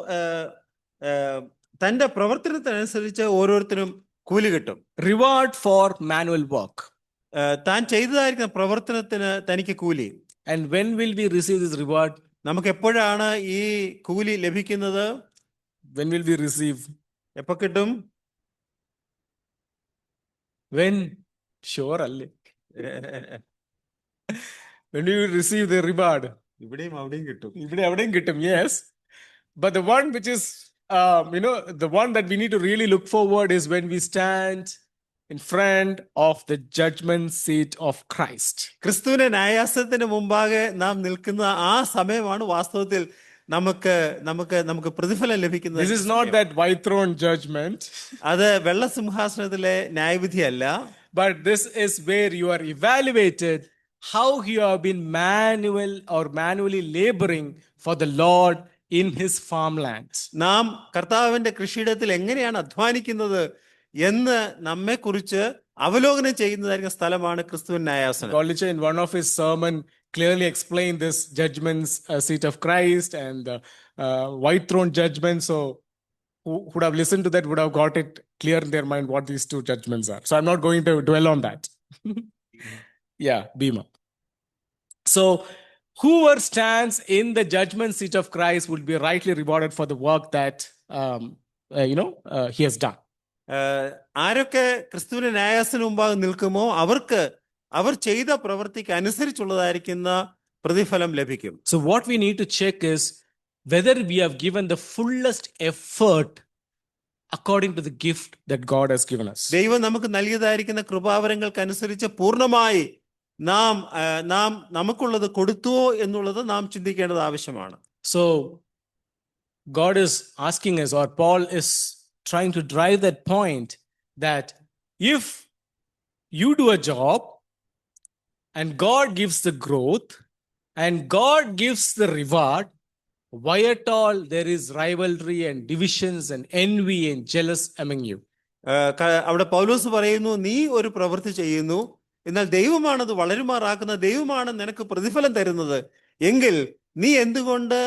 തന്റെ പ്രവർത്തനത്തിനനുസരിച്ച് ഓരോരുത്തരും കൂലി കിട്ടും. Reward for manual work. താൻ ചെയ്തതായിരിക്കുന്ന പ്രവർത്തനത്തിന് തനിക്ക് കൂലി. And when will we receive this reward? നമുക്ക് എപ്പോഴാണ് ഈ കൂലി ലഭിക്കുന്നത്? When will we receive? എപ്പോ കിട്ടും? When? Sure, alle. When do you receive the reward? ഇവിടെയും അവിടെയും കിട്ടും. ഇവിടെ അവിടെയും കിട്ടും, yes. But the one which is, the one that we need to really look forward is when we stand in front of the judgment seat of Christ. ക്രിസ്തുവിന്റെ ന്യായാസനത്തിന് മുമ്പാകെ നാം നിൽക്കുന്ന ആ സമയമാണ് വാസ്തവത്തിൽ നമുക്ക് പ്രതിഫലം ലഭിക്കുന്നത്. This is not that white throne judgment. അത് വെള്ളസിംഹാസനത്തിലെ ന്യായവിധിയല്ല. But this is where you are evaluated how you have been manually laboring for the Lord in his farmland. നാം കർത്താവിന്റെ കൃഷിയിടത്തിൽ എങ്ങനെയാണ് അധ്വാനിക്കുന്നത് എന്ന് നമ്മെ കുറിച്ച് അവലോകനം ചെയ്യുന്നതായിരിക്കും സ്ഥലമാണ് ക്രിസ്തുവിന്റെ ന്യായാസനം. Golicha in one of his sermon clearly explained this judgment seat of Christ and the white throne judgment. So who would have listened to that would have got it clear in their mind what these two judgments are. So I'm not going to dwell on that. Yeah, Bhima. So whoever stands in the judgment seat of Christ will be rightly rewarded for the work that he has done. ആരൊക്കെ ക്രിസ്തുവിന്റെ ന്യായാസനം മുമ്പാകെ നിൽക്കുമോ അവർ ചെയ്ത പ്രവൃത്തിക്ക് അനുസരിച്ചുള്ളതായിരിക്കുന്ന പ്രതിഫലം ലഭിക്കും. So what we need to check is whether we have given the fullest effort according to the gift that God has given us. ദൈവം നമുക്ക് നൽകിയതായിരിക്കുന്ന കൃപാവരങ്ങൾക്ക് അനുസരിച്ച് പൂർണ്ണമായി നാം നമുക്കുള്ളത് കൊടുത്തുവോ എന്നുള്ളത് നാം ചിന്തിക്കേണ്ടത് ആവശ്യമാണ്. So God is asking us, or Paul is trying to drive that point, that if you do a job and God gives the growth and God gives the reward, why at all there is rivalry and divisions and envy and jealous among you? അവിടെ പൗലോസ് പറയുന്നു, നീ ഒരു പ്രവൃത്തി ചെയ്യുന്നു, എന്നാൽ ദൈവമാണത് വളരുമാറാക്കുന്ന, ദൈവമാണ് നിനക്ക് പ്രതിഫലം തരുന്നത് എങ്കിൽ നീ എന്തുകൊണ്ട്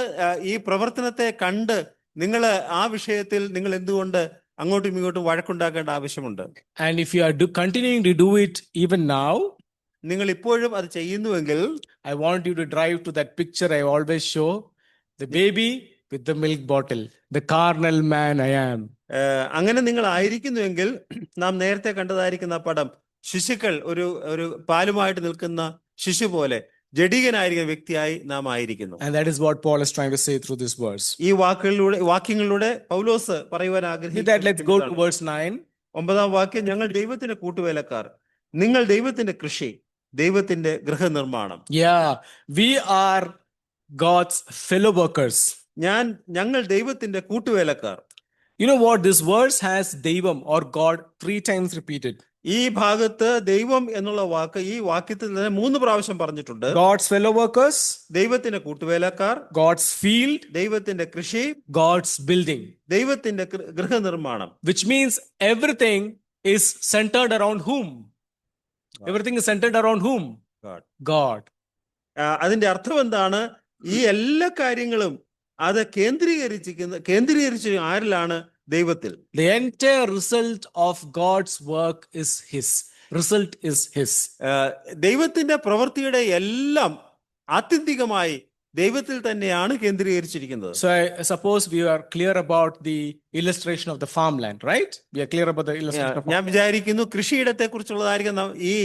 ഈ പ്രവർത്തനത്തെ കണ്ട് നിങ്ങൾ ആ വിഷയത്തിൽ നിങ്ങൾ എന്തുകൊണ്ട് അങ്ങോട്ടും ഇങ്ങോട്ടും വഴക്കുണ്ടാക്കേണ്ട ആവശ്യമുണ്ട്? And if you are continuing to do it even now, നിങ്ങൾ ഇപ്പോഴും അത് ചെയ്യുന്നുവെങ്കിൽ, I want you to drive to that picture I always show, the baby with the milk bottle, the carnal man I am. അങ്ങനെ നിങ്ങൾ ആയിരിക്കുന്നുവെങ്കിൽ, നാം നേരത്തെ കണ്ടതായിരിക്കുന്ന പടം, ശിശുക്കൾ ഒരു പാലുമായിട്ട് നിൽക്കുന്ന ശിശു പോലെ ജഡികനായിരിക്കുന്ന വ്യക്തിയായി നാം ആയിരിക്കുന്നു. And that is what Paul is trying to say through this verse. ഈ വാക്യങ്ങളിലൂടെ പൗലോസ് പറയുവാൻ ആഗ്രഹിക്കുന്നു. Let's go to verse 9. 9-ാം വാക്യം, ഞങ്ങൾ ദൈവത്തിന്റെ കൂട്ടുവേലക്കാർ, നിങ്ങൾ ദൈവത്തിന്റെ കൃഷി, ദൈവത്തിന്റെ ഗൃഹനിർമ്മാണം. Yeah, we are God's fellow workers. ഞങ്ങൾ ദൈവത്തിന്റെ കൂട്ടുവേലക്കാർ. You know what? This verse has Devam or God 3 times repeated. ഈ ഭാഗത്ത് ദൈവം എന്നുള്ള വാക്ക് ഈ വാക്യത്തിൽ തന്നെ 3 പ്രാവശ്യം പറഞ്ഞിട്ടുണ്ട്. God's fellow workers, ദൈവത്തിന്റെ കൂട്ടുവേലക്കാർ, God's field, ദൈവത്തിന്റെ കൃഷി, God's building. ദൈവത്തിന്റെ ഗൃഹനിർമ്മാണം. Which means everything is centered around whom? Everything is centered around whom? God. അതിന്റെ അർത്ഥം എന്താണ്? ഈ എല്ലാ കാര്യങ്ങളും അത് കേന്ദ്രീകരിച്ച് ആരിലാണ്? ദൈവത്തിൽ. The entire result of God's work is His. Result is His. ദൈവത്തിന്റെ പ്രവൃത്തിയുടെ എല്ലാം ആത്യന്തികമായി ദൈവത്തിൽ തന്നെയാണ് കേന്ദ്രീകരിച്ചിരിക്കുന്നത്. So I suppose we are clear about the illustration of the farmland, right? We are clear about the illustration of ഞാൻ വിചാരിക്കുന്നു കൃഷിയിടത്തെ കുറിച്ചുള്ളതായിരിക്കും ഈ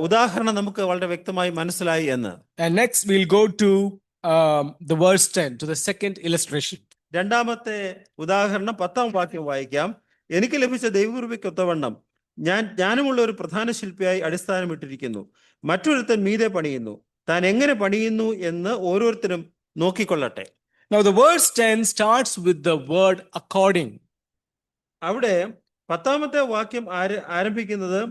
ഉദാഹരണം നമുക്ക് വളരെ വ്യക്തമായി മനസ്സിലായി എന്ന്. And next we'll go to the verse 10, to the second illustration. രണ്ടാമത്തെ ഉദാഹരണം 10-ാം വാക്യം വായിക്കാം. എനിക്ക് ലഭിച്ച ദൈവകൃപയ്ക്കൊത്തവണ്ണം ജ്ഞാനമുള്ള ഒരു പ്രധാന ശില്പിയായി അടിസ്ഥാനമിട്ടിരിക്കുന്നു. മറ്റൊരുത്തൻ മീതെ പണിയുന്നു. താൻ എങ്ങനെ പണിയുന്നു എന്ന് ഓരോരുത്തരും നോക്കിക്കൊള്ളട്ടെ. Now the verse 10 starts with the word according. അവിടെ 10-ാമത്തെ വാക്യം ആരംഭിക്കുന്നത്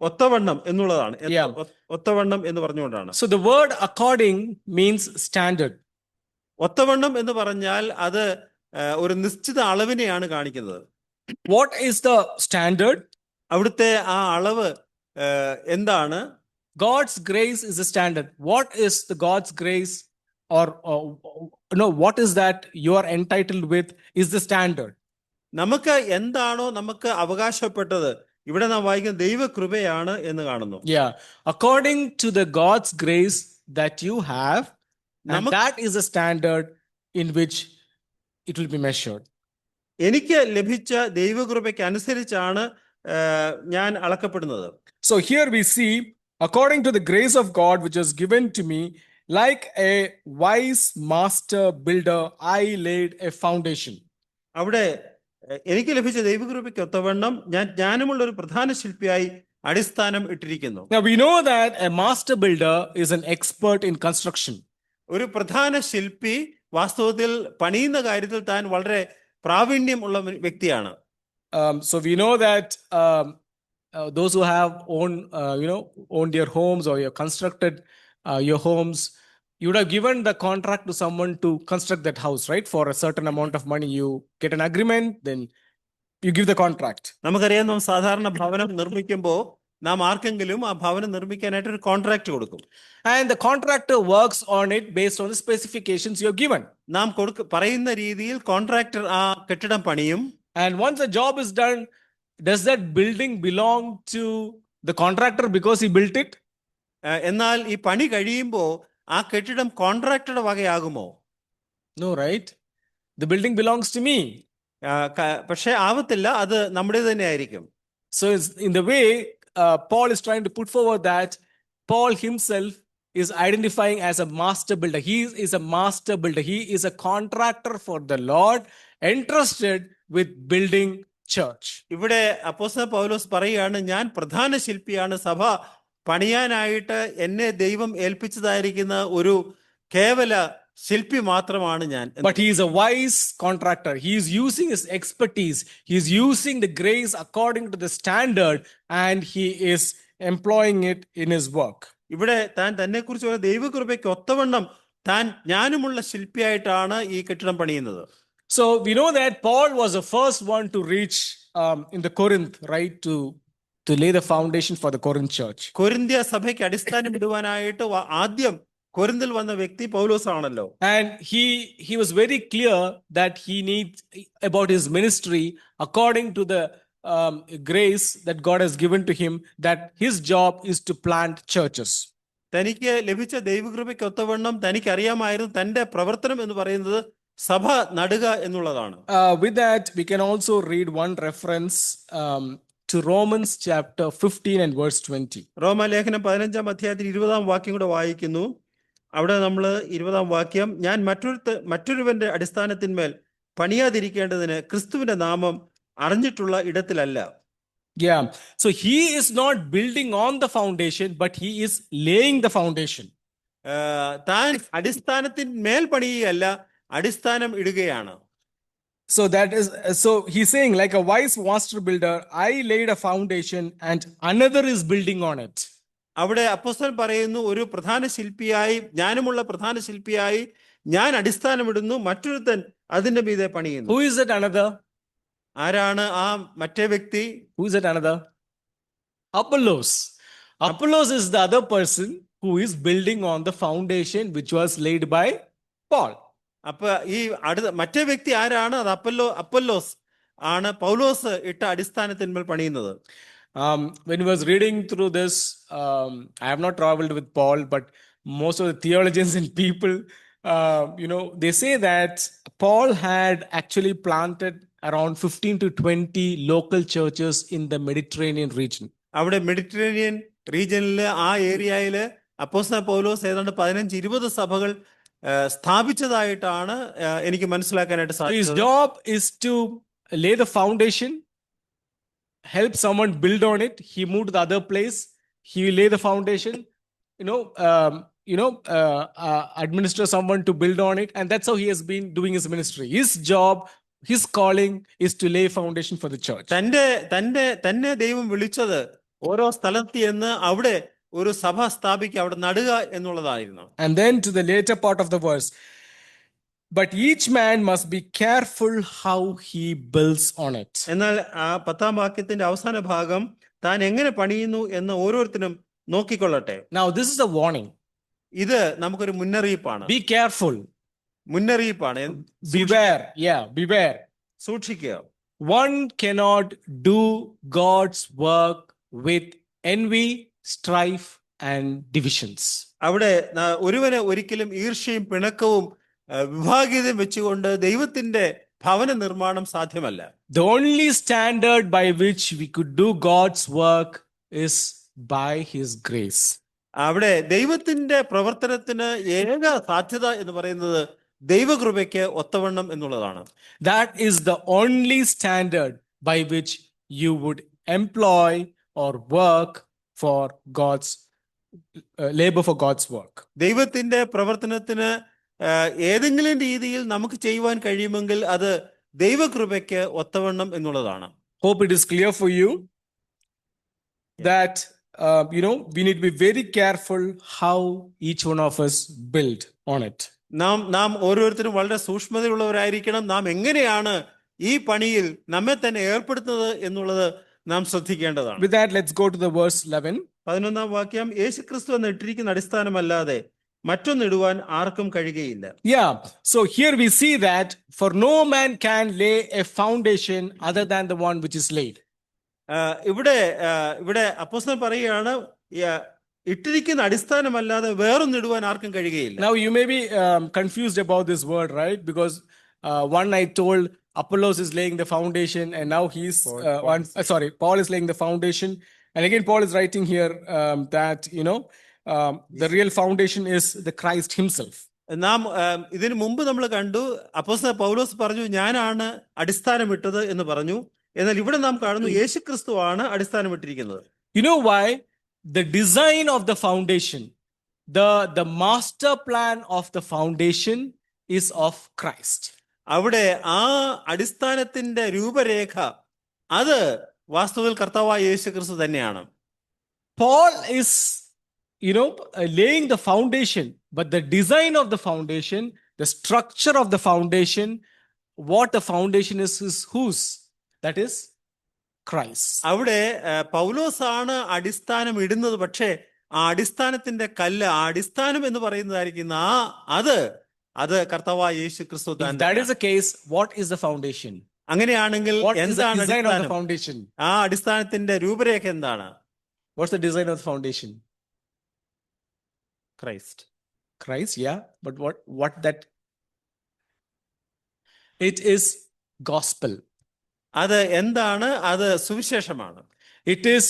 ഒത്തവണ്ണം എന്നുള്ളതാണ്. ഒത്തവണ്ണം എന്ന് പറഞ്ഞുകൊണ്ടാണ്. So the word according means standard. ഒത്തവണ്ണം എന്ന് പറഞ്ഞാൽ അത് ഒരു നിശ്ചിത അളവിനെയാണ് കാണിക്കുന്നത്. What is the standard? അവിടുത്തെ ആ അളവ് എന്താണ്? God's grace is a standard. What is the God's grace, or no, what is that you are entitled with is the standard. നമുക്ക് എന്താണോ നമുക്ക് അവകാശപ്പെട്ടത് ഇവിടെ നാം വായിക്കുന്ന ദൈവകൃപയാണ് എന്ന് കാണുന്നു. Yeah, according to the God's grace that you have, and that is a standard in which it will be measured. എനിക്ക് ലഭിച്ച ദൈവകൃപയ്ക്ക് അനുസരിച്ചാണ് ഞാൻ അളക്കപ്പെടുന്നത്. So here we see, according to the grace of God which was given to me, like a wise master builder, I laid a foundation. അവിടെ എനിക്ക് ലഭിച്ച ദൈവകൃപയ്ക്ക് ഒത്തവണ്ണം ഞാൻ ജ്ഞാനമുള്ള ഒരു പ്രധാന ശില്പിയായി അടിസ്ഥാനം ഇട്ടിരിക്കുന്നു. Now we know that a master builder is an expert in construction. ഒരു പ്രധാന ശില്പി വാസ്തവത്തിൽ പണിയുന്ന കാര്യത്തിൽ താൻ വളരെ പ്രാവീണ്യം ഉള്ള വ്യക്തിയാണ്. So we know that those who have owned your homes, or you have constructed your homes, you would have given the contract to someone to construct that house, right? For a certain amount of money, you get an agreement, then you give the contract. നമുക്കറിയാം, നാം സാധാരണ ഭവനം നിർമ്മിക്കുമ്പോൾ നാം ആർക്കെങ്കിലും ആ ഭവനം നിർമ്മിക്കാനായിട്ട് ഒരു കോൺട്രാക്ട് കൊടുക്കും. And the contractor works on it based on the specifications you have given. നാം പറയുന്ന രീതിയിൽ കോൺട്രാക്ടർ ആ കെട്ടിടം പണിയും. And once the job is done, does that building belong to the contractor because he built it? എന്നാൽ ഈ പണി കഴിയുമ്പോൾ ആ കെട്ടിടം കോൺട്രാക്ടറുടെ വകയാകുമോ? No, right? The building belongs to me. പക്ഷേ ആവത്തില്ല, അത് നമ്മുടെ തന്നെ ആയിരിക്കും. So it's in the way Paul is trying to put forward that Paul himself is identifying as a master builder. He is a master builder. He is a contractor for the Lord, entrusted with building church. ഇവിടെ അപ്പോസ്തലൻ പൗലോസ് പറയുകയാണ്, ഞാൻ പ്രധാന ശില്പിയാണ്, സഭ പണിയാനായിട്ട് എന്നെ ദൈവം ഏൽപ്പിച്ചതായിരിക്കുന്ന ഒരു കേവല ശില്പി മാത്രമാണ് ഞാൻ. But he is a wise contractor. He is using his expertise. He is using the grace according to the standard, and he is employing it in his work. ഇവിടെ താൻ തന്നെ കുറിച്ച് ദൈവകൃപയ്ക്ക് ഒത്തവണ്ണം താൻ ജ്ഞാനമുള്ള ശില്പിയായിട്ടാണ് ഈ കെട്ടിടം പണിയുന്നത്. So we know that Paul was the first one to reach in the Corinth, right, to lay the foundation for the Corinth church. കൊരിന്ത്യ സഭയ്ക്ക് അടിസ്ഥാനം ഇടുവാനായിട്ട് ആദ്യം കൊരിന്തിൽ വന്ന വ്യക്തി പൗലോസ് ആണല്ലോ. And he was very clear that he needs about his ministry according to the grace that God has given to him, that his job is to plant churches. തനിക്ക് ലഭിച്ച ദൈവകൃപയ്ക്ക് ഒത്തവണ്ണം തനിക്ക് അറിയാമായിരുന്നു തന്റെ പ്രവർത്തനം എന്ന് പറയുന്നത് സഭ നടുക എന്നുള്ളതാണ്. With that, we can also read one reference to Romans chapter 15 and verse 20. റോമാലേഖനം 15-ാം അധ്യായത്തിൽ 20-ാം വാക്യം കൂടെ വായിക്കുന്നു. അവിടെ നമ്മൾ 20-ാം വാക്യം, ഞാൻ മറ്റൊരുവന്റെ അടിസ്ഥാനത്തിന്മേൽ പണിയാതിരിക്കേണ്ടതിന് ക്രിസ്തുവിന്റെ നാമം അറിഞ്ഞിട്ടുള്ള ഇടത്തിലല്ല. Yeah, so he is not building on the foundation, but he is laying the foundation. താൻ അടിസ്ഥാനത്തിന്മേൽ പണിയല്ല, അടിസ്ഥാനം ഇടുകയാണ്. So he's saying, like a wise master builder, I laid a foundation and another is building on it. അവിടെ അപ്പോസ്തലൻ പറയുന്നു, ഒരു പ്രധാന ശില്പിയായി, ജ്ഞാനമുള്ള പ്രധാന ശില്പിയായി ഞാൻ അടിസ്ഥാനമിടുന്നു, മറ്റൊരുത്തൻ അതിന്റെ മീതെ പണിയുന്നു. Who is that another? ആരാണ് ആ മറ്റേ വ്യക്തി? Who is that another? Apollos. Apollos is the other person who is building on the foundation which was laid by Paul. അപ്പൊ ഈ മറ്റേ വ്യക്തി ആരാണ്? അത് അപ്പൊല്ലോസ് ആണ് പൗലോസ് ഇട്ട അടിസ്ഥാനത്തിന്മേൽ പണിയുന്നത്. When I was reading through this, I have not traveled with Paul, but most of the theologians and people, they say that Paul had actually planted around 15 to 20 local churches in the Mediterranean region. അവിടെ Mediterranean റീജിയനില് ആ ഏരിയയില് അപ്പോസ്തലൻ പൗലോസ് ഏതാണ്ട് 15-20 സഭകൾ സ്ഥാപിച്ചതായിട്ടാണ് എനിക്ക് മനസ്സിലാക്കാനായിട്ട് His സാധിച്ചത്. job is to lay the foundation, help someone build on it. He moved to the other place. He will lay the foundation, administer someone to build on it. And that's how he has been doing his ministry. His job, his calling is to lay foundation for the church. തന്നെ ദൈവം വിളിച്ചത് ഓരോ സ്ഥലത്ത് എന്ന് അവിടെ ഒരു സഭ സ്ഥാപിക്കുക, അവിടെ നടുക എന്നുള്ളതായിരുന്നു. And then to the later part of the verse, but each man must be careful how he builds on it. എന്നാൽ ആ 10-ാം വാക്യത്തിന്റെ അവസാന ഭാഗം താൻ എങ്ങനെ പണിയുന്നു എന്ന് ഓരോരുത്തരും നോക്കിക്കൊള്ളട്ടെ. Now this is a warning. ഇത് നമുക്കൊരു മുന്നറിയിപ്പാണ്. Be careful. മുന്നറിയിപ്പാണ്. Beware. സൂക്ഷിക്കുക. One cannot do God's work with envy, strife and divisions. അവിടെ ഒരുവന് ഒരിക്കലും ഈർഷ്യയും പിണക്കവും വിഭാഗീയതയും വെച്ചുകൊണ്ട് ദൈവത്തിന്റെ ഭവന നിർമ്മാണം സാധ്യമല്ല. The only standard by which we could do God's work is by His grace. അവിടെ ദൈവത്തിന്റെ പ്രവർത്തനത്തിന് ഏക സാധ്യത എന്ന് പറയുന്നത് ദൈവകൃപയ്ക്ക് ഒത്തവണ്ണം എന്നുള്ളതാണ്. That is the only standard by which you would employ or work for God's labor for God's work. ദൈവത്തിന്റെ പ്രവർത്തനത്തിന് ഏതെങ്കിലും രീതിയിൽ നമുക്ക് ചെയ്യുവാൻ കഴിയുമെങ്കിൽ അത് ദൈവകൃപയ്ക്ക് ഒത്തവണ്ണം എന്നുള്ളതാണ്. Hope it is clear for you that we need to be very careful how each one of us build on it. നാം ഓരോരുത്തരും വളരെ സൂക്ഷ്മതയുള്ളവരായിരിക്കണം. നാം എങ്ങനെയാണ് ഈ പണിയിൽ നമ്മെ തന്നെ ഏർപ്പെടുത്തുന്നത് എന്നുള്ളത് നാം ശ്രദ്ധിക്കേണ്ടതാണ്. With that, let's go to the verse 11. 11-ാം വാക്യം, യേശുക്രിസ്തു എന്ന് ഇട്ടിരിക്കുന്ന അടിസ്ഥാനമല്ലാതെ മറ്റൊന്നിടുവാൻ ആർക്കും കഴിയുകയില്ല. So here we see that for no man can lay a foundation other than the one which is laid. ഇവിടെ അപ്പോസ്തലൻ പറയുകയാണ് ഇട്ടിരിക്കുന്ന അടിസ്ഥാനമല്ലാതെ വേറൊന്നിടുവാൻ ആർക്കും കഴിയുകയില്ല. Now you may be confused about this word, right? Because one I told Apollos is laying the foundation, and now Paul is laying the foundation, and again Paul is writing here that the real foundation is the Christ himself. നാം ഇതിനു മുമ്പ് നമ്മൾ കണ്ടു അപ്പോസ്തലൻ പൗലോസ് പറഞ്ഞു ഞാനാണ് അടിസ്ഥാനമിട്ടത് എന്ന് പറഞ്ഞു. എന്നാൽ ഇവിടെ നാം കാണുന്നു യേശുക്രിസ്തുവാണ് അടിസ്ഥാനമിട്ടിരിക്കുന്നത്. You know why? The design of the foundation, the master plan of the foundation is of Christ. അവിടെ ആ അടിസ്ഥാനത്തിന്റെ രൂപരേഖ അത് വാസ്തവത്തിൽ കർത്താവായ യേശുക്രിസ്തു തന്നെയാണ്. Paul is laying the foundation, but the design of the foundation, the structure of the foundation, what the foundation is whose? That is Christ. അവിടെ പൗലോസാണ് അടിസ്ഥാനം ഇടുന്നത്. പക്ഷേ ആ അടിസ്ഥാനത്തിന്റെ കല്ല്, ആ അടിസ്ഥാനം എന്ന് പറയുന്നതായിരിക്കുന്ന അത് കർത്താവായ യേശുക്രിസ്തു തന്നെ. That is the case. What is the foundation? അങ്ങനെയാണെങ്കിൽ എന്താണ് foundation? ആ അടിസ്ഥാനത്തിന്റെ രൂപരേഖ എന്താണ്? What's the design of the foundation? Christ, yeah. But what that? It is gospel. അത് എന്താണ്? അത് സുവിശേഷമാണ്. It is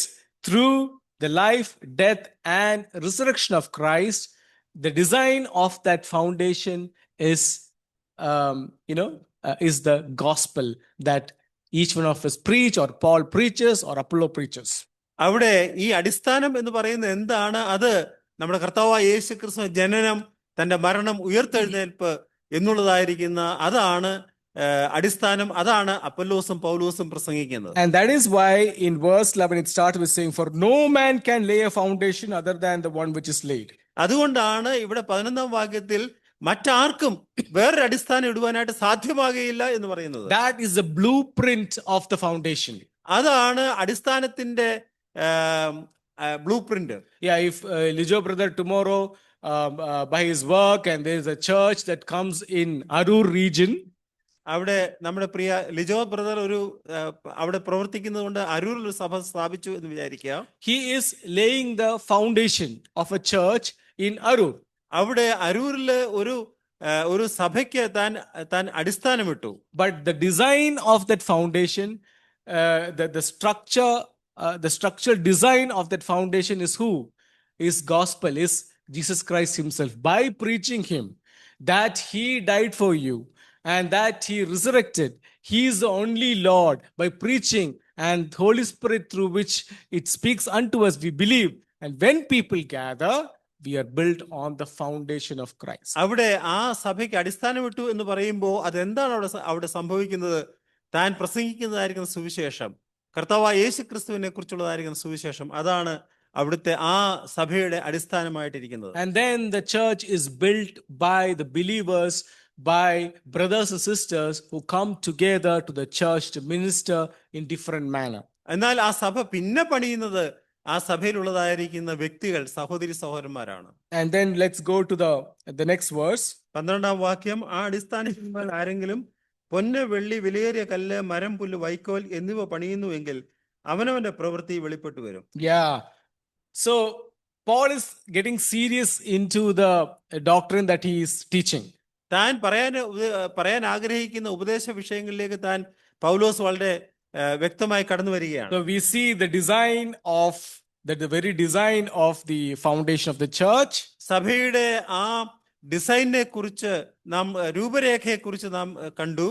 through the life, death and resurrection of Christ. The design of that foundation is the gospel that each one of us preach, or Paul preaches, or Apollo preaches. അവിടെ ഈ അടിസ്ഥാനം എന്ന് പറയുന്നത് എന്താണ്? അത് നമ്മുടെ കർത്താവായ യേശുക്രിസ്തു ജനനം, തന്റെ മരണം, ഉയർത്തെഴുന്നേൽപ്പ് എന്നുള്ളതായിരിക്കുന്ന അതാണ് അടിസ്ഥാനം. അതാണ് അപ്പൊല്ലോസും പൗലോസും പ്രസംഗിക്കുന്നത്. And that is why in verse 11 it starts with saying, for no man can lay a foundation other than the one which is laid. അതുകൊണ്ടാണ് ഇവിടെ 11-ാം വാക്യത്തിൽ മറ്റാർക്കും വേറൊരു അടിസ്ഥാനം ഇടുവാനായിട്ട് സാധ്യമാകുകയില്ല എന്ന് പറയുന്നത്. That is the blueprint of the foundation. അതാണ് അടിസ്ഥാനത്തിന്റെ blueprint. Yeah, if Lijo brother tomorrow by his work and there is a church that comes in Arur region, അവിടെ നമ്മുടെ പ്രിയ ലിജോ ബ്രദർ അവിടെ പ്രവർത്തിക്കുന്നത് കൊണ്ട് അരൂരിൽ ഒരു സഭ സ്ഥാപിച്ചു എന്ന് വിചാരിക്കുക. he is laying the foundation of a church in Arur. അവിടെ അരൂരിൽ ഒരു സഭയ്ക്ക് താൻ അടിസ്ഥാനമിട്ടു. But the design of that foundation, the structural design of that foundation is who? Is gospel, is Jesus Christ himself. By preaching him, that he died for you and that he resurrected, he is the only Lord. By preaching and Holy Spirit through which it speaks unto us, we believe. And when people gather, we are built on the foundation of Christ. അവിടെ ആ സഭയ്ക്ക് അടിസ്ഥാനമിട്ടു എന്ന് പറയുമ്പോൾ അതെന്താണ് അവിടെ സംഭവിക്കുന്നത്? താൻ പ്രസംഗിക്കുന്നതായിരിക്കുന്ന സുവിശേഷം, കർത്താവായ യേശു ക്രിസ്തുവിനെ കുറിച്ചുള്ളതായിരിക്കുന്ന സുവിശേഷം, അതാണ് അവിടുത്തെ ആ സഭയുടെ അടിസ്ഥാനമായിട്ടിരിക്കുന്നത്. And then the church is built by the believers, by brothers and sisters who come together to the church to minister in different manner. എന്നാൽ ആ സഭ പിന്നെ പണിയുന്നത് ആ സഭയിലുള്ളതായിരിക്കുന്ന വ്യക്തികൾ, സഹോദരി സഹോദരന്മാരാണ്. And then let's go to the next verse. 12ാം വാക്യം, ആ അടിസ്ഥാനത്തിൽ ആരെങ്കിലും പൊന്ന്, വെള്ളി, വിലയേറിയ കല്ല്, മരം, പുല്ല്, വൈക്കോൽ എന്നിവ പണിയുന്നുവെങ്കിൽ അവനവന്റെ പ്രവൃത്തി വെളിപ്പെട്ടു വരും. Yeah. So Paul is getting serious into the doctrine that he is teaching. താൻ പറയാൻ ആഗ്രഹിക്കുന്ന ഉപദേശ വിഷയങ്ങളിലേക്ക് താൻ പൗലോസ് വളരെ വ്യക്തമായി കടന്നു വരികയാണ്. So we see the design of the very design of the foundation of the church. സഭയുടെ ആ ഡിസൈനെ കുറിച്ച് രൂപരേഖയെ കുറിച്ച് നാം കണ്ടു.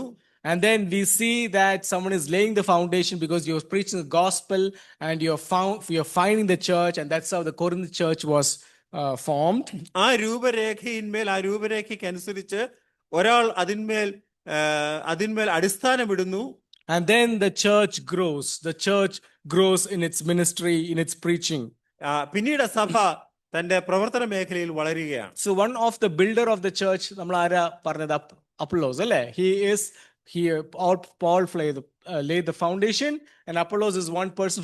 And then we see that someone is laying the foundation because you're preaching the gospel and you're finding the church, and that's how the Corinth church was formed. ആ രൂപരേഖയിന്മേൽ, ആ രൂപരേഖയ്ക്ക് അനുസരിച്ച് ഒരാൾ അതിന്മേൽ അടിസ്ഥാനമിടുന്നു. And then the church grows. The church grows in its ministry, in its preaching. പിന്നീട് സഭ തന്റെ പ്രവർത്തന മേഖലയിൽ വളരുകയാണ്. So one of the builder of the church, നമ്മൾ ആരാ പറഞ്ഞത്? Apollos, അല്ലേ? Paul laid the foundation, and Apollos is one person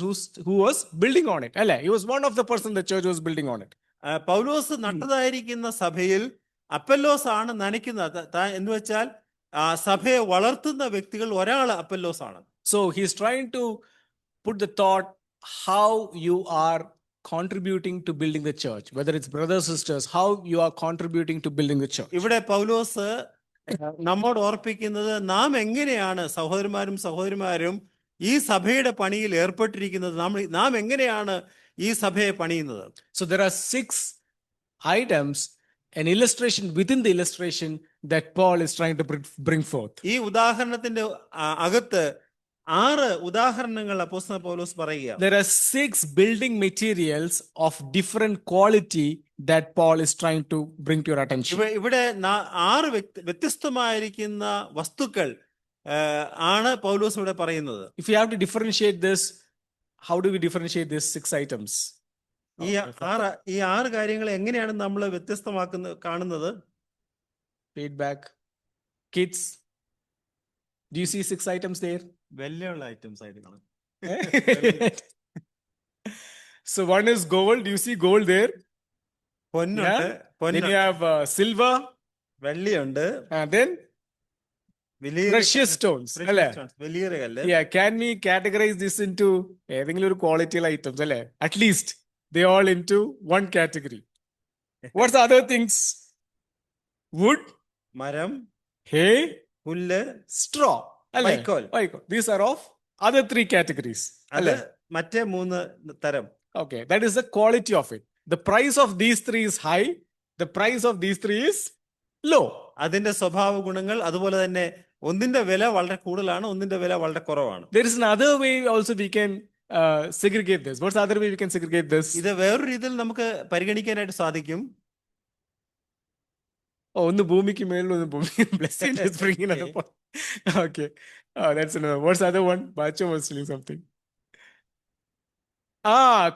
who was building on it, അല്ലേ? He was one of the person the church was building on it. പൗലോസ് നട്ടതായിരിക്കുന്ന സഭയിൽ അപ്പല്ലോസ് ആണ് നനയ്ക്കുന്നത്. എന്ന് വെച്ചാൽ സഭയെ വളർത്തുന്ന വ്യക്തികൾ ഒരാൾ അപ്പല്ലോസ് ആണ്. So he's trying to put the thought how you are contributing to building the church, whether it's brothers, sisters, how you are contributing to building the church. ഇവിടെ പൗലോസ് നമ്മോട് ഓർപ്പിക്കുന്നത് നാം എങ്ങനെയാണ് സഹോദരന്മാരും ഈ സഭയുടെ പണിയിൽ ഏർപ്പെട്ടിരിക്കുന്നത്, നാം എങ്ങനെയാണ് ഈ സഭയെ പണിയുന്നത്. So there are 6 items, an illustration within the illustration that Paul is trying to bring forth. ഈ ഉദാഹരണത്തിന്റെ അകത്ത് 6 ഉദാഹരണങ്ങൾ അപ്പോസ്തലൻ പൗലോസ് പറയുക. There are 6 building materials of different quality that Paul is trying to bring to your attention. ഇവിടെ 6 വ്യത്യസ്തമായിരിക്കുന്ന വസ്തുക്കൾ ആണ് പൗലോസ് ഇവിടെ പറയുന്നത്. If you have to differentiate this, how do we differentiate these 6 items? ഈ 6 കാര്യങ്ങൾ എങ്ങനെയാണ് നമ്മൾ കാണുന്നത്? Feedback. Kids, do you see 6 items there? വലിയുള്ള items ആയിരിക്കണം. So one is gold. Do you see gold there? പൊന്നുണ്ട്. Then you have silver. വെള്ളിയുണ്ട്. And then precious stones. വലിയ കല്ല്. Yeah, can we categorize this into ഏതെങ്കിലും ഒരു quality items, അല്ലേ? At least they all into one category. What's the other things? Wood, മരം, hay, പുല്ല്, straw, വൈക്കോൽ. These are of other 3 categories. അത് മറ്റേ 3 തരം. Okay, that is the quality of it. The price of these 3 is high. The price of these 3 is low. അതിന്റെ സ്വഭാവ ഗുണങ്ങൾ, അതുപോലെ തന്നെ ഒന്നിന്റെ വില വളരെ കൂടുതലാണ്, ഒന്നിന്റെ വില വളരെ കുറവാണ്. There is another way also we can segregate this. What's the other way we can segregate this? ഇത് വേറൊരു രീതിയിൽ നമുക്ക് പരിഗണിക്കാനായിട്ട് സാധിക്കും. ഒന്ന് ഭൂമിക്ക് മേളിൽ, ഒന്ന് ഭൂമിക്ക് blessing is bringing another point. Okay, that's another. What's the other one? Bacho was telling something.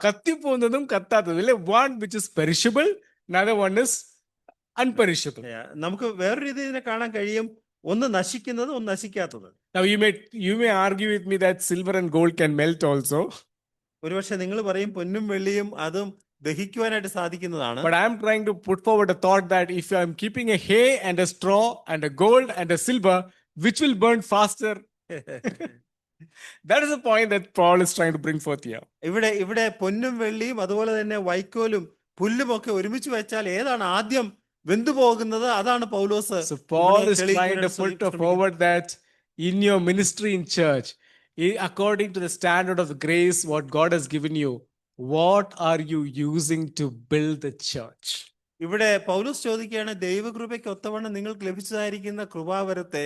കത്തിപ്പോകുന്നതും കത്താത്തതും, അല്ലെ? One which is perishable, another one is unperishable. നമുക്ക് വേറൊരു രീതിയിൽ ഇതിനെ കാണാൻ കഴിയും. ഒന്ന് നശിക്കുന്നത്, ഒന്ന് നശിക്കാത്തത്. Now you may argue with me that silver and gold can melt also. ഒരുപക്ഷെ നിങ്ങൾ പറയും പൊന്നും വെള്ളിയും അതും ദഹിക്കുവാനായിട്ട് സാധിക്കുന്നതാണ്. But I'm trying to put forward a thought that if I'm keeping a hay and a straw and a gold and a silver, which will burn faster? That is the point that Paul is trying to bring forth here. ഇവിടെ പൊന്നും വെള്ളിയും അതുപോലെ തന്നെ വൈക്കോലും പുല്ലും ഒക്കെ ഒരുമിച്ച് വെച്ചാൽ ഏതാണ് ആദ്യം വെന്തുപോകുന്നത്? അതാണ് പൗലോസ് So Paul ഇവിടെ is trying to തെളിയിക്കുവാനായിട്ട് put ശ്രമിക്കുന്നത്. forward that in your ministry in church, according to the standard of the grace what God has given you, what are you using to build the church? ഇവിടെ പൗലോസ് ചോദിക്കുകയാണ്, ദൈവകൃപയ്ക്ക് ഒത്തവണ്ണം നിങ്ങൾക്ക് ലഭിച്ചതായിരിക്കുന്ന കൃപാവരത്തെ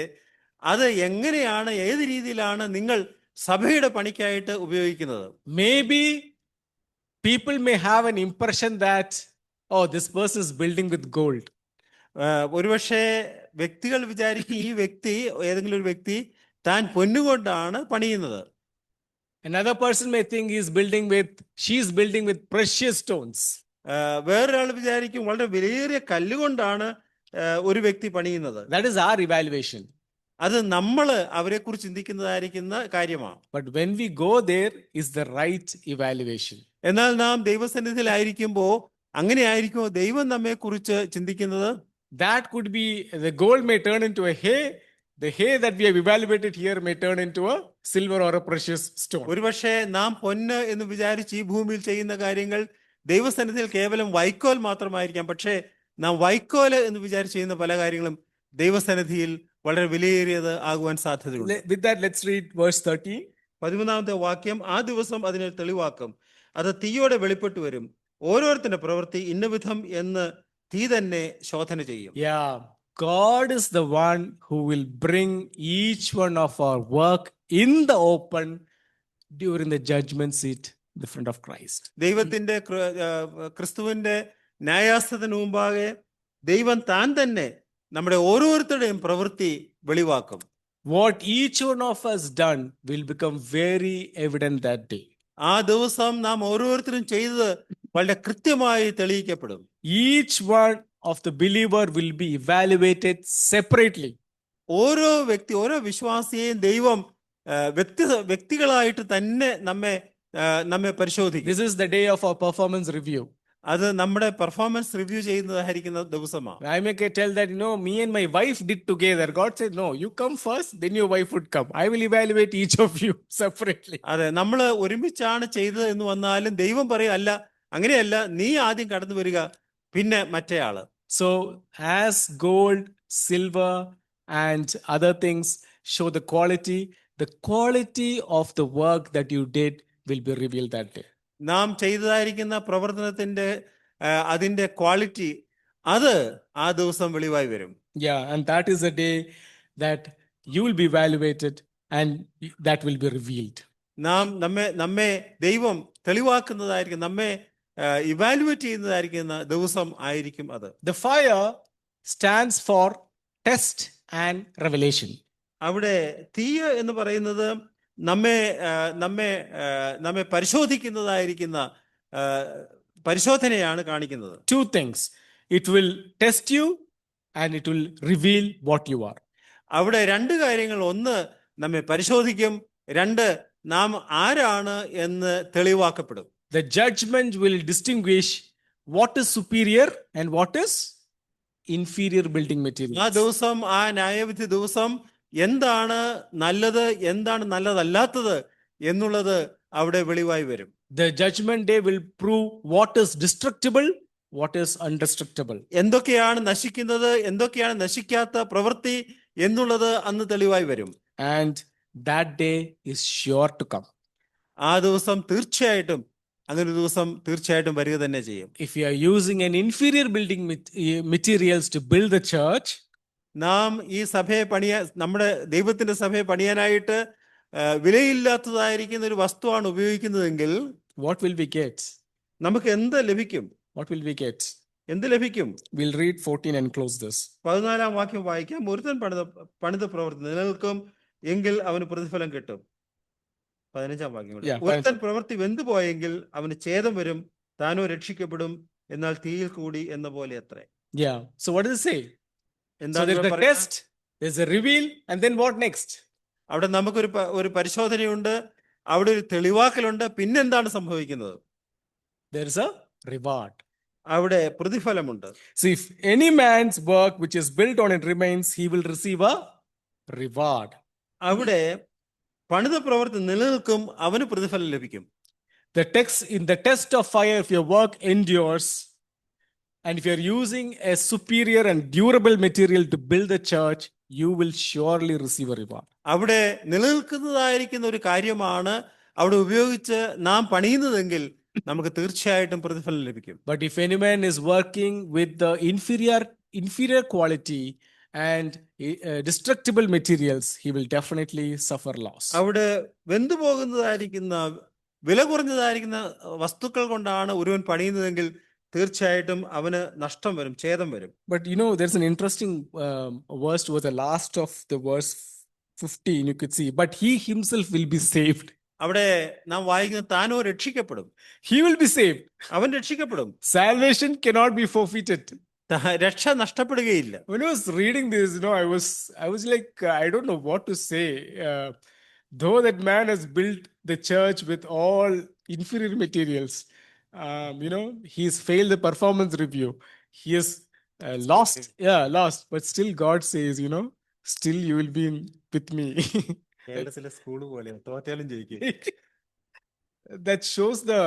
അത് എങ്ങനെയാണ്, ഏത് രീതിയിലാണ് നിങ്ങൾ സഭയുടെ പണിക്കായിട്ട് ഉപയോഗിക്കുന്നത്? Maybe people may have an impression that, oh, this person is building with gold. ഒരുപക്ഷെ വ്യക്തികൾ വിചാരിക്കും ഈ വ്യക്തി, ഏതെങ്കിലും ഒരു വ്യക്തി താൻ പൊന്നുകൊണ്ടാണ് പണിയുന്നത്. Another person may think she's building with precious stones. വേറൊരാൾ വിചാരിക്കും വളരെ വിലയേറിയ കല്ലുകൊണ്ടാണ് ഒരു വ്യക്തി പണിയുന്നത്. That is our evaluation. അത് നമ്മൾ അവരെ കുറിച്ച് ചിന്തിക്കുന്നതായിരിക്കുന്ന കാര്യമാണ്. But when we go there is the right evaluation. എന്നാൽ നാം ദൈവസന്നിധിയിലായിരിക്കുമ്പോൾ അങ്ങനെ ആയിരിക്കുമോ ദൈവം നമ്മെ കുറിച്ച് ചിന്തിക്കുന്നത്? That could be, the gold may turn into a hay. The hay that we have evaluated here may turn into a silver or a precious stone. ഒരുപക്ഷെ നാം പൊന്ന് എന്ന് വിചാരിച്ച് ഈ ഭൂമിയിൽ ചെയ്യുന്ന കാര്യങ്ങൾ ദൈവസന്നിധിയിൽ കേവലം വൈക്കോൽ മാത്രമായിരിക്കാം. പക്ഷേ നാം വൈക്കോല് എന്ന് വിചാരിച്ച് ചെയ്യുന്ന പല കാര്യങ്ങളും ദൈവസന്നിധിയിൽ വളരെ വിലയേറിയത് ആകുവാൻ സാധ്യതയുണ്ട്. With that, let's read verse 13. 13ാമത്തെ വാക്യം, ആ ദിവസം അതിനെ തെളിവാക്കും, അത് തീയോടെ വെളിപ്പെട്ടു വരും, ഓരോരുത്തരുടെ പ്രവൃത്തി ഇന്നവിധം എന്ന് തീ തന്നെ ശോധന ചെയ്യും. Yeah, God is the one who will bring each one of our work in the open during the judgment seat in the front of Christ. ദൈവത്തിന്റെ ക്രിസ്തുവിന്റെ ന്യായാസനത്തിന് മുമ്പാകെ ദൈവം താൻ തന്നെ നമ്മുടെ ഓരോരുത്തരുടെയും പ്രവൃത്തി വെളിവാക്കും. What each one of us done will become very evident that day. ആ ദിവസം നാം ഓരോരുത്തരും ചെയ്തത് വളരെ കൃത്യമായി തെളിയിക്കപ്പെടും. Each one of the believer will be evaluated separately. ഓരോ വിശ്വാസിയെയും ദൈവം വ്യക്തികളായിട്ട് തന്നെ നമ്മെ പരിശോധിക്കും. This is the day of our performance review. അത് നമ്മുടെ പെർഫോമൻസ് റിവ്യൂ ചെയ്യുന്നതായിരിക്കുന്ന ദിവസമാണ്. I may tell that, me and my wife did together. God said, no, you come first, then your wife would come. I will evaluate each of you separately. അതെ, നമ്മൾ ഒരുമിച്ചാണ് ചെയ്തത് എന്ന് വന്നാലും ദൈവം പറയും, അല്ല അങ്ങനെയല്ല, നീ ആദ്യം കടന്നു വരിക, പിന്നെ മറ്റേ ആള്. So as gold, silver and other things show the quality of the work that you did will be revealed that day. നാം ചെയ്തതായിരിക്കുന്ന പ്രവർത്തനത്തിന്റെ അതിന്റെ ക്വാളിറ്റി അത് ആ ദിവസം വെളിവായി വരും. Yeah, and that is the day that you will be evaluated and that will be revealed. നമ്മെ ദൈവം തെളിവാക്കുന്നതായിരിക്കും, നമ്മെ ഇവാലുവേറ്റ് ചെയ്യുന്നതായിരിക്കുന്ന ദിവസം ആയിരിക്കും അത്. The fire stands for test and revelation. അവിടെ തീ എന്ന് പറയുന്നത് നമ്മെ പരിശോധിക്കുന്നതായിരിക്കുന്ന പരിശോധനയാണ് കാണിക്കുന്നത്. Two things. It will test you and it will reveal what you are. അവിടെ രണ്ട് കാര്യങ്ങൾ, ഒന്ന് നമ്മെ പരിശോധിക്കും, രണ്ട് നാം ആരാണ് എന്ന് തെളിവാക്കപ്പെടും. The judgment will distinguish what is superior and what is inferior building material. ആ ദിവസം, ആ ന്യായവിധി ദിവസം എന്താണ് നല്ലത്, എന്താണ് നല്ലതല്ലാത്തത് എന്നുള്ളത് അവിടെ വെളിവായി വരും. The judgment day will prove what is destructible, what is undestructible. എന്തൊക്കെയാണ് നശിക്കുന്നത്, എന്തൊക്കെയാണ് നശിക്കാത്ത പ്രവൃത്തി എന്നുള്ളത് അന്ന് തെളിവായി വരും. And that day is sure to come. ആ ദിവസം തീർച്ചയായിട്ടും, അങ്ങനെ ഒരു ദിവസം തീർച്ചയായിട്ടും വരിക തന്നെ ചെയ്യും. If you are using an inferior building materials to build the church, നാം ഈ സഭയെ നമ്മുടെ ദൈവത്തിന്റെ സഭയെ പണിയാനായിട്ട് വിലയില്ലാത്തതായിരിക്കുന്ന ഒരു വസ്തുവാണ് ഉപയോഗിക്കുന്നതെങ്കിൽ what will we get? നമുക്ക് എന്ത് ലഭിക്കും? What will we get? എന്ത് ലഭിക്കും? We'll read 14 and close this. 14ാം വാക്യം വായിക്കാം. ഒരുത്തൻ പണിത പ്രവൃത്തി നിലനിൽക്കും എങ്കിൽ അവന് പ്രതിഫലം കിട്ടും. 15ാം വാക്യം. ഒരുത്തൻ പ്രവൃത്തി വെന്തുപോയെങ്കിൽ അവന് ഛേദം വരും, താനോ രക്ഷിക്കപ്പെടും, എന്നാൽ തീയിൽ കൂടി എന്ന പോലെ അത്രേ. Yeah. So what does it say? So there's the test, there's a reveal, and then what next? അവിടെ നമുക്കൊരു പരിശോധനയുണ്ട്, അവിടെ ഒരു തെളിവാക്കലുണ്ട്. പിന്നെന്താണ് സംഭവിക്കുന്നത്? There is a reward. അവിടെ പ്രതിഫലമുണ്ട്. See, if any man's work which is built on it remains, he will receive a reward. അവിടെ പണിത പ്രവൃത്തി നിലനിൽക്കും, അവന് പ്രതിഫലം ലഭിക്കും. The text in the test of fire, if your work endures, and if you're using a superior and durable material to build the church, you will surely receive a reward. അവിടെ നിലനിൽക്കുന്നതായിരിക്കുന്ന ഒരു കാര്യമാണ് അവിടെ ഉപയോഗിച്ച് നാം പണിയുന്നതെങ്കിൽ നമുക്ക് തീർച്ചയായിട്ടും പ്രതിഫലം ലഭിക്കും. But if any man is working with the inferior quality and destructible materials, he will definitely suffer loss. അവിടെ വെന്തുപോകുന്നതായിരിക്കുന്ന വില കുറഞ്ഞതായിരിക്കുന്ന വസ്തുക്കൾ കൊണ്ടാണ് ഒരുവൻ പണിയുന്നതെങ്കിൽ തീർച്ചയായിട്ടും അവന് നഷ്ടം വരും, ഛേദം വരും. But you know, there's an interesting verse towards the last of the verse 15, you could see, but he himself will be saved. അവിടെ നാം വായിക്കുന്ന താനോ രക്ഷിക്കപ്പെടും. He will be saved. അവൻ രക്ഷിക്കപ്പെടും. Salvation cannot be forfeited. രക്ഷ നഷ്ടപ്പെടുകയില്ല. When I was reading this, I was like, I don't know what to say. Though that man has built the church with all inferior materials, he's failed the performance review. He has lost. Yeah, lost. But still God says, still you will be with me. കേരളത്തിലെ school പോലെ തോറ്റാലും ജയിക്കും. That shows the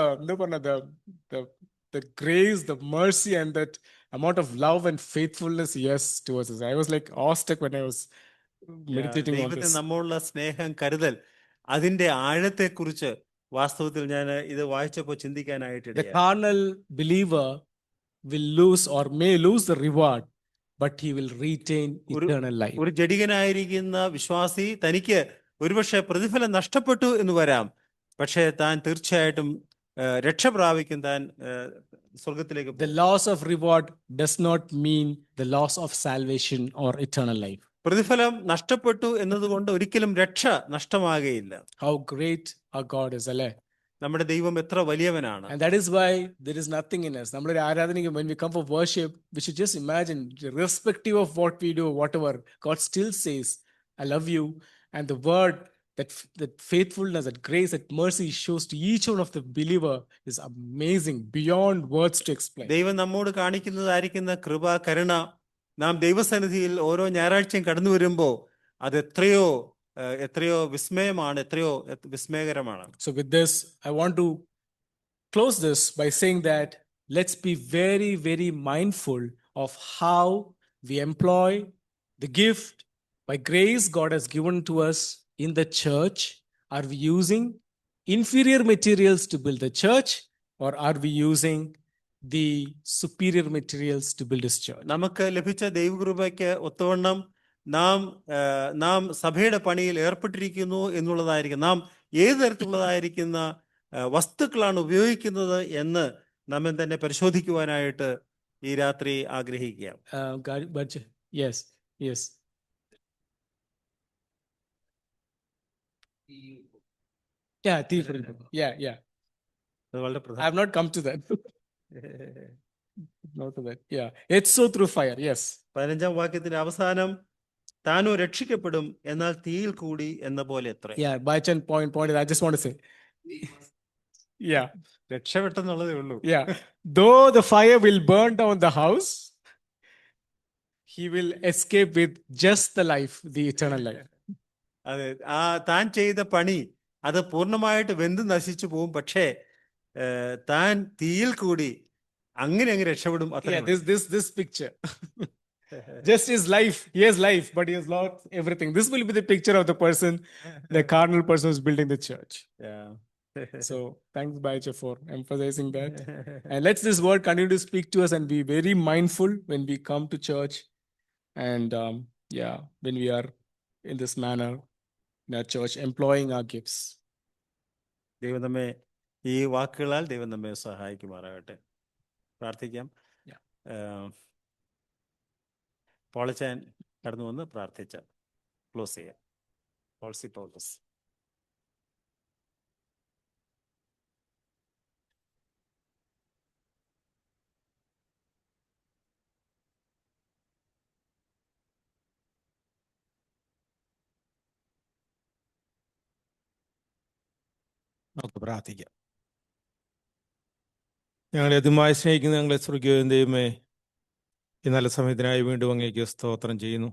grace, the mercy, and that amount of love and faithfulness he has towards us. I was like awestruck when I was meditating on ദൈവത്തിന് this. നമ്മളുള്ള സ്നേഹം, കരുതൽ, അതിന്റെ ആഴത്തെക്കുറിച്ച് വാസ്തവത്തിൽ ഞാൻ ഇത് വായിച്ചപ്പോൾ ചിന്തിക്കാനായിട്ട് The carnal believer will lose or may lose the reward, but he will retain eternal life. ഒരു ജഡികനായിരിക്കുന്ന വിശ്വാസി തനിക്ക് ഒരുപക്ഷെ പ്രതിഫലം നഷ്ടപ്പെട്ടു എന്ന് വരാം, പക്ഷേ താൻ തീർച്ചയായിട്ടും രക്ഷ പ്രാപിക്കും, താൻ സ്വർഗത്തിലേക്ക്. The loss of reward does not mean the loss of salvation or eternal life. പ്രതിഫലം നഷ്ടപ്പെട്ടു എന്നതുകൊണ്ട് ഒരിക്കലും രക്ഷ നഷ്ടമാകുകയില്ല. How great our God is, അല്ലേ? നമ്മുടെ ദൈവം എത്ര വലിയവനാണ്. And that is why there is nothing in us. നമ്മളൊരു ആരാധനയ്ക്ക് when we come for worship, we should just imagine, irrespective of what we do, whatever, God still says, I love you. And the word, that faithfulness, that grace, that mercy he shows to each one of the believer is amazing, beyond words to explain. ദൈവം നമ്മോട് കാണിക്കുന്നതായിരിക്കുന്ന കൃപ, കരുണ, നാം ദൈവസന്നിധിയിൽ ഓരോ ഞായറാഴ്ചയും കടന്നു വരുമ്പോൾ അത് എത്രയോ വിസ്മയമാണ്, എത്രയോ വിസ്മയകരമാണ്. So with this, I want to close this by saying that let's be very, very mindful of how we employ the gift by grace God has given to us in the church. Are we using inferior materials to build the church, or are we using the superior materials to build his church? നമുക്ക് ലഭിച്ച ദൈവകൃപയ്ക്ക് ഒത്തവണ്ണം നാം സഭയുടെ പണിയിൽ ഏർപ്പെട്ടിരിക്കുന്നു എന്നുള്ളതായിരിക്കും, നാം ഏത് തരത്തിലുള്ളതായിരിക്കുന്ന വസ്തുക്കളാണ് ഉപയോഗിക്കുന്നത് എന്ന് നമ്മെ തന്നെ പരിശോധിക്കുവാനായിട്ട് ഈ രാത്രി ആഗ്രഹിക്കുക. Yes. Yeah, thief. Yeah. അത് വളരെ I have not come to that. Not to that. Yeah. It's so through fire. Yes. 15-ാം വാക്യത്തിന്റെ അവസാനം, താനോ രക്ഷിക്കപ്പെടും, എന്നാൽ തീയിൽ കൂടി എന്ന പോലെ എത്ര. Yeah, Bachan point. I just want to say. Yeah. രക്ഷപ്പെട്ടെന്നുള്ളതേ ഉള്ളൂ. Yeah. Though the fire will burn down the house, he will escape with just the life, the eternal life. അതെ, താൻ ചെയ്ത പണി അത് പൂർണ്ണമായിട്ട് വെന്ത് നശിച്ചു പോവും, പക്ഷേ താൻ തീയിൽ കൂടി അങ്ങനെ അങ്ങ് രക്ഷപ്പെടും. This picture. Just his life, he has life, but he has lost everything. This will be the picture of the person, the carnal person who's building the church. Yeah. So thanks, Baicha, for emphasizing that. And let's this word continue to speak to us and be very mindful when we come to church, and when we are in this manner in our church, employing our gifts. ദൈവം നമ്മെ ഈ വാക്കുകളാൽ ദൈവം നമ്മെ സഹായിക്കുമാറാകട്ടെ. പ്രാർത്ഥിക്കാം. പോളച്ചാൻ കടന്നു വന്ന് പ്രാർത്ഥിച്ച close ചെയ്യാം. പോൾസ്. നമുക്ക് പ്രാർത്ഥിക്കാം. ഞങ്ങളെ അധികമായി സ്നേഹിക്കുന്ന ഞങ്ങളെ സ്വർഗീയ ദൈവമേ, ഈ നല്ല സമയത്തിനായി വീണ്ടും അങ്ങേക്ക് സ്തോത്രം ചെയ്യുന്നു.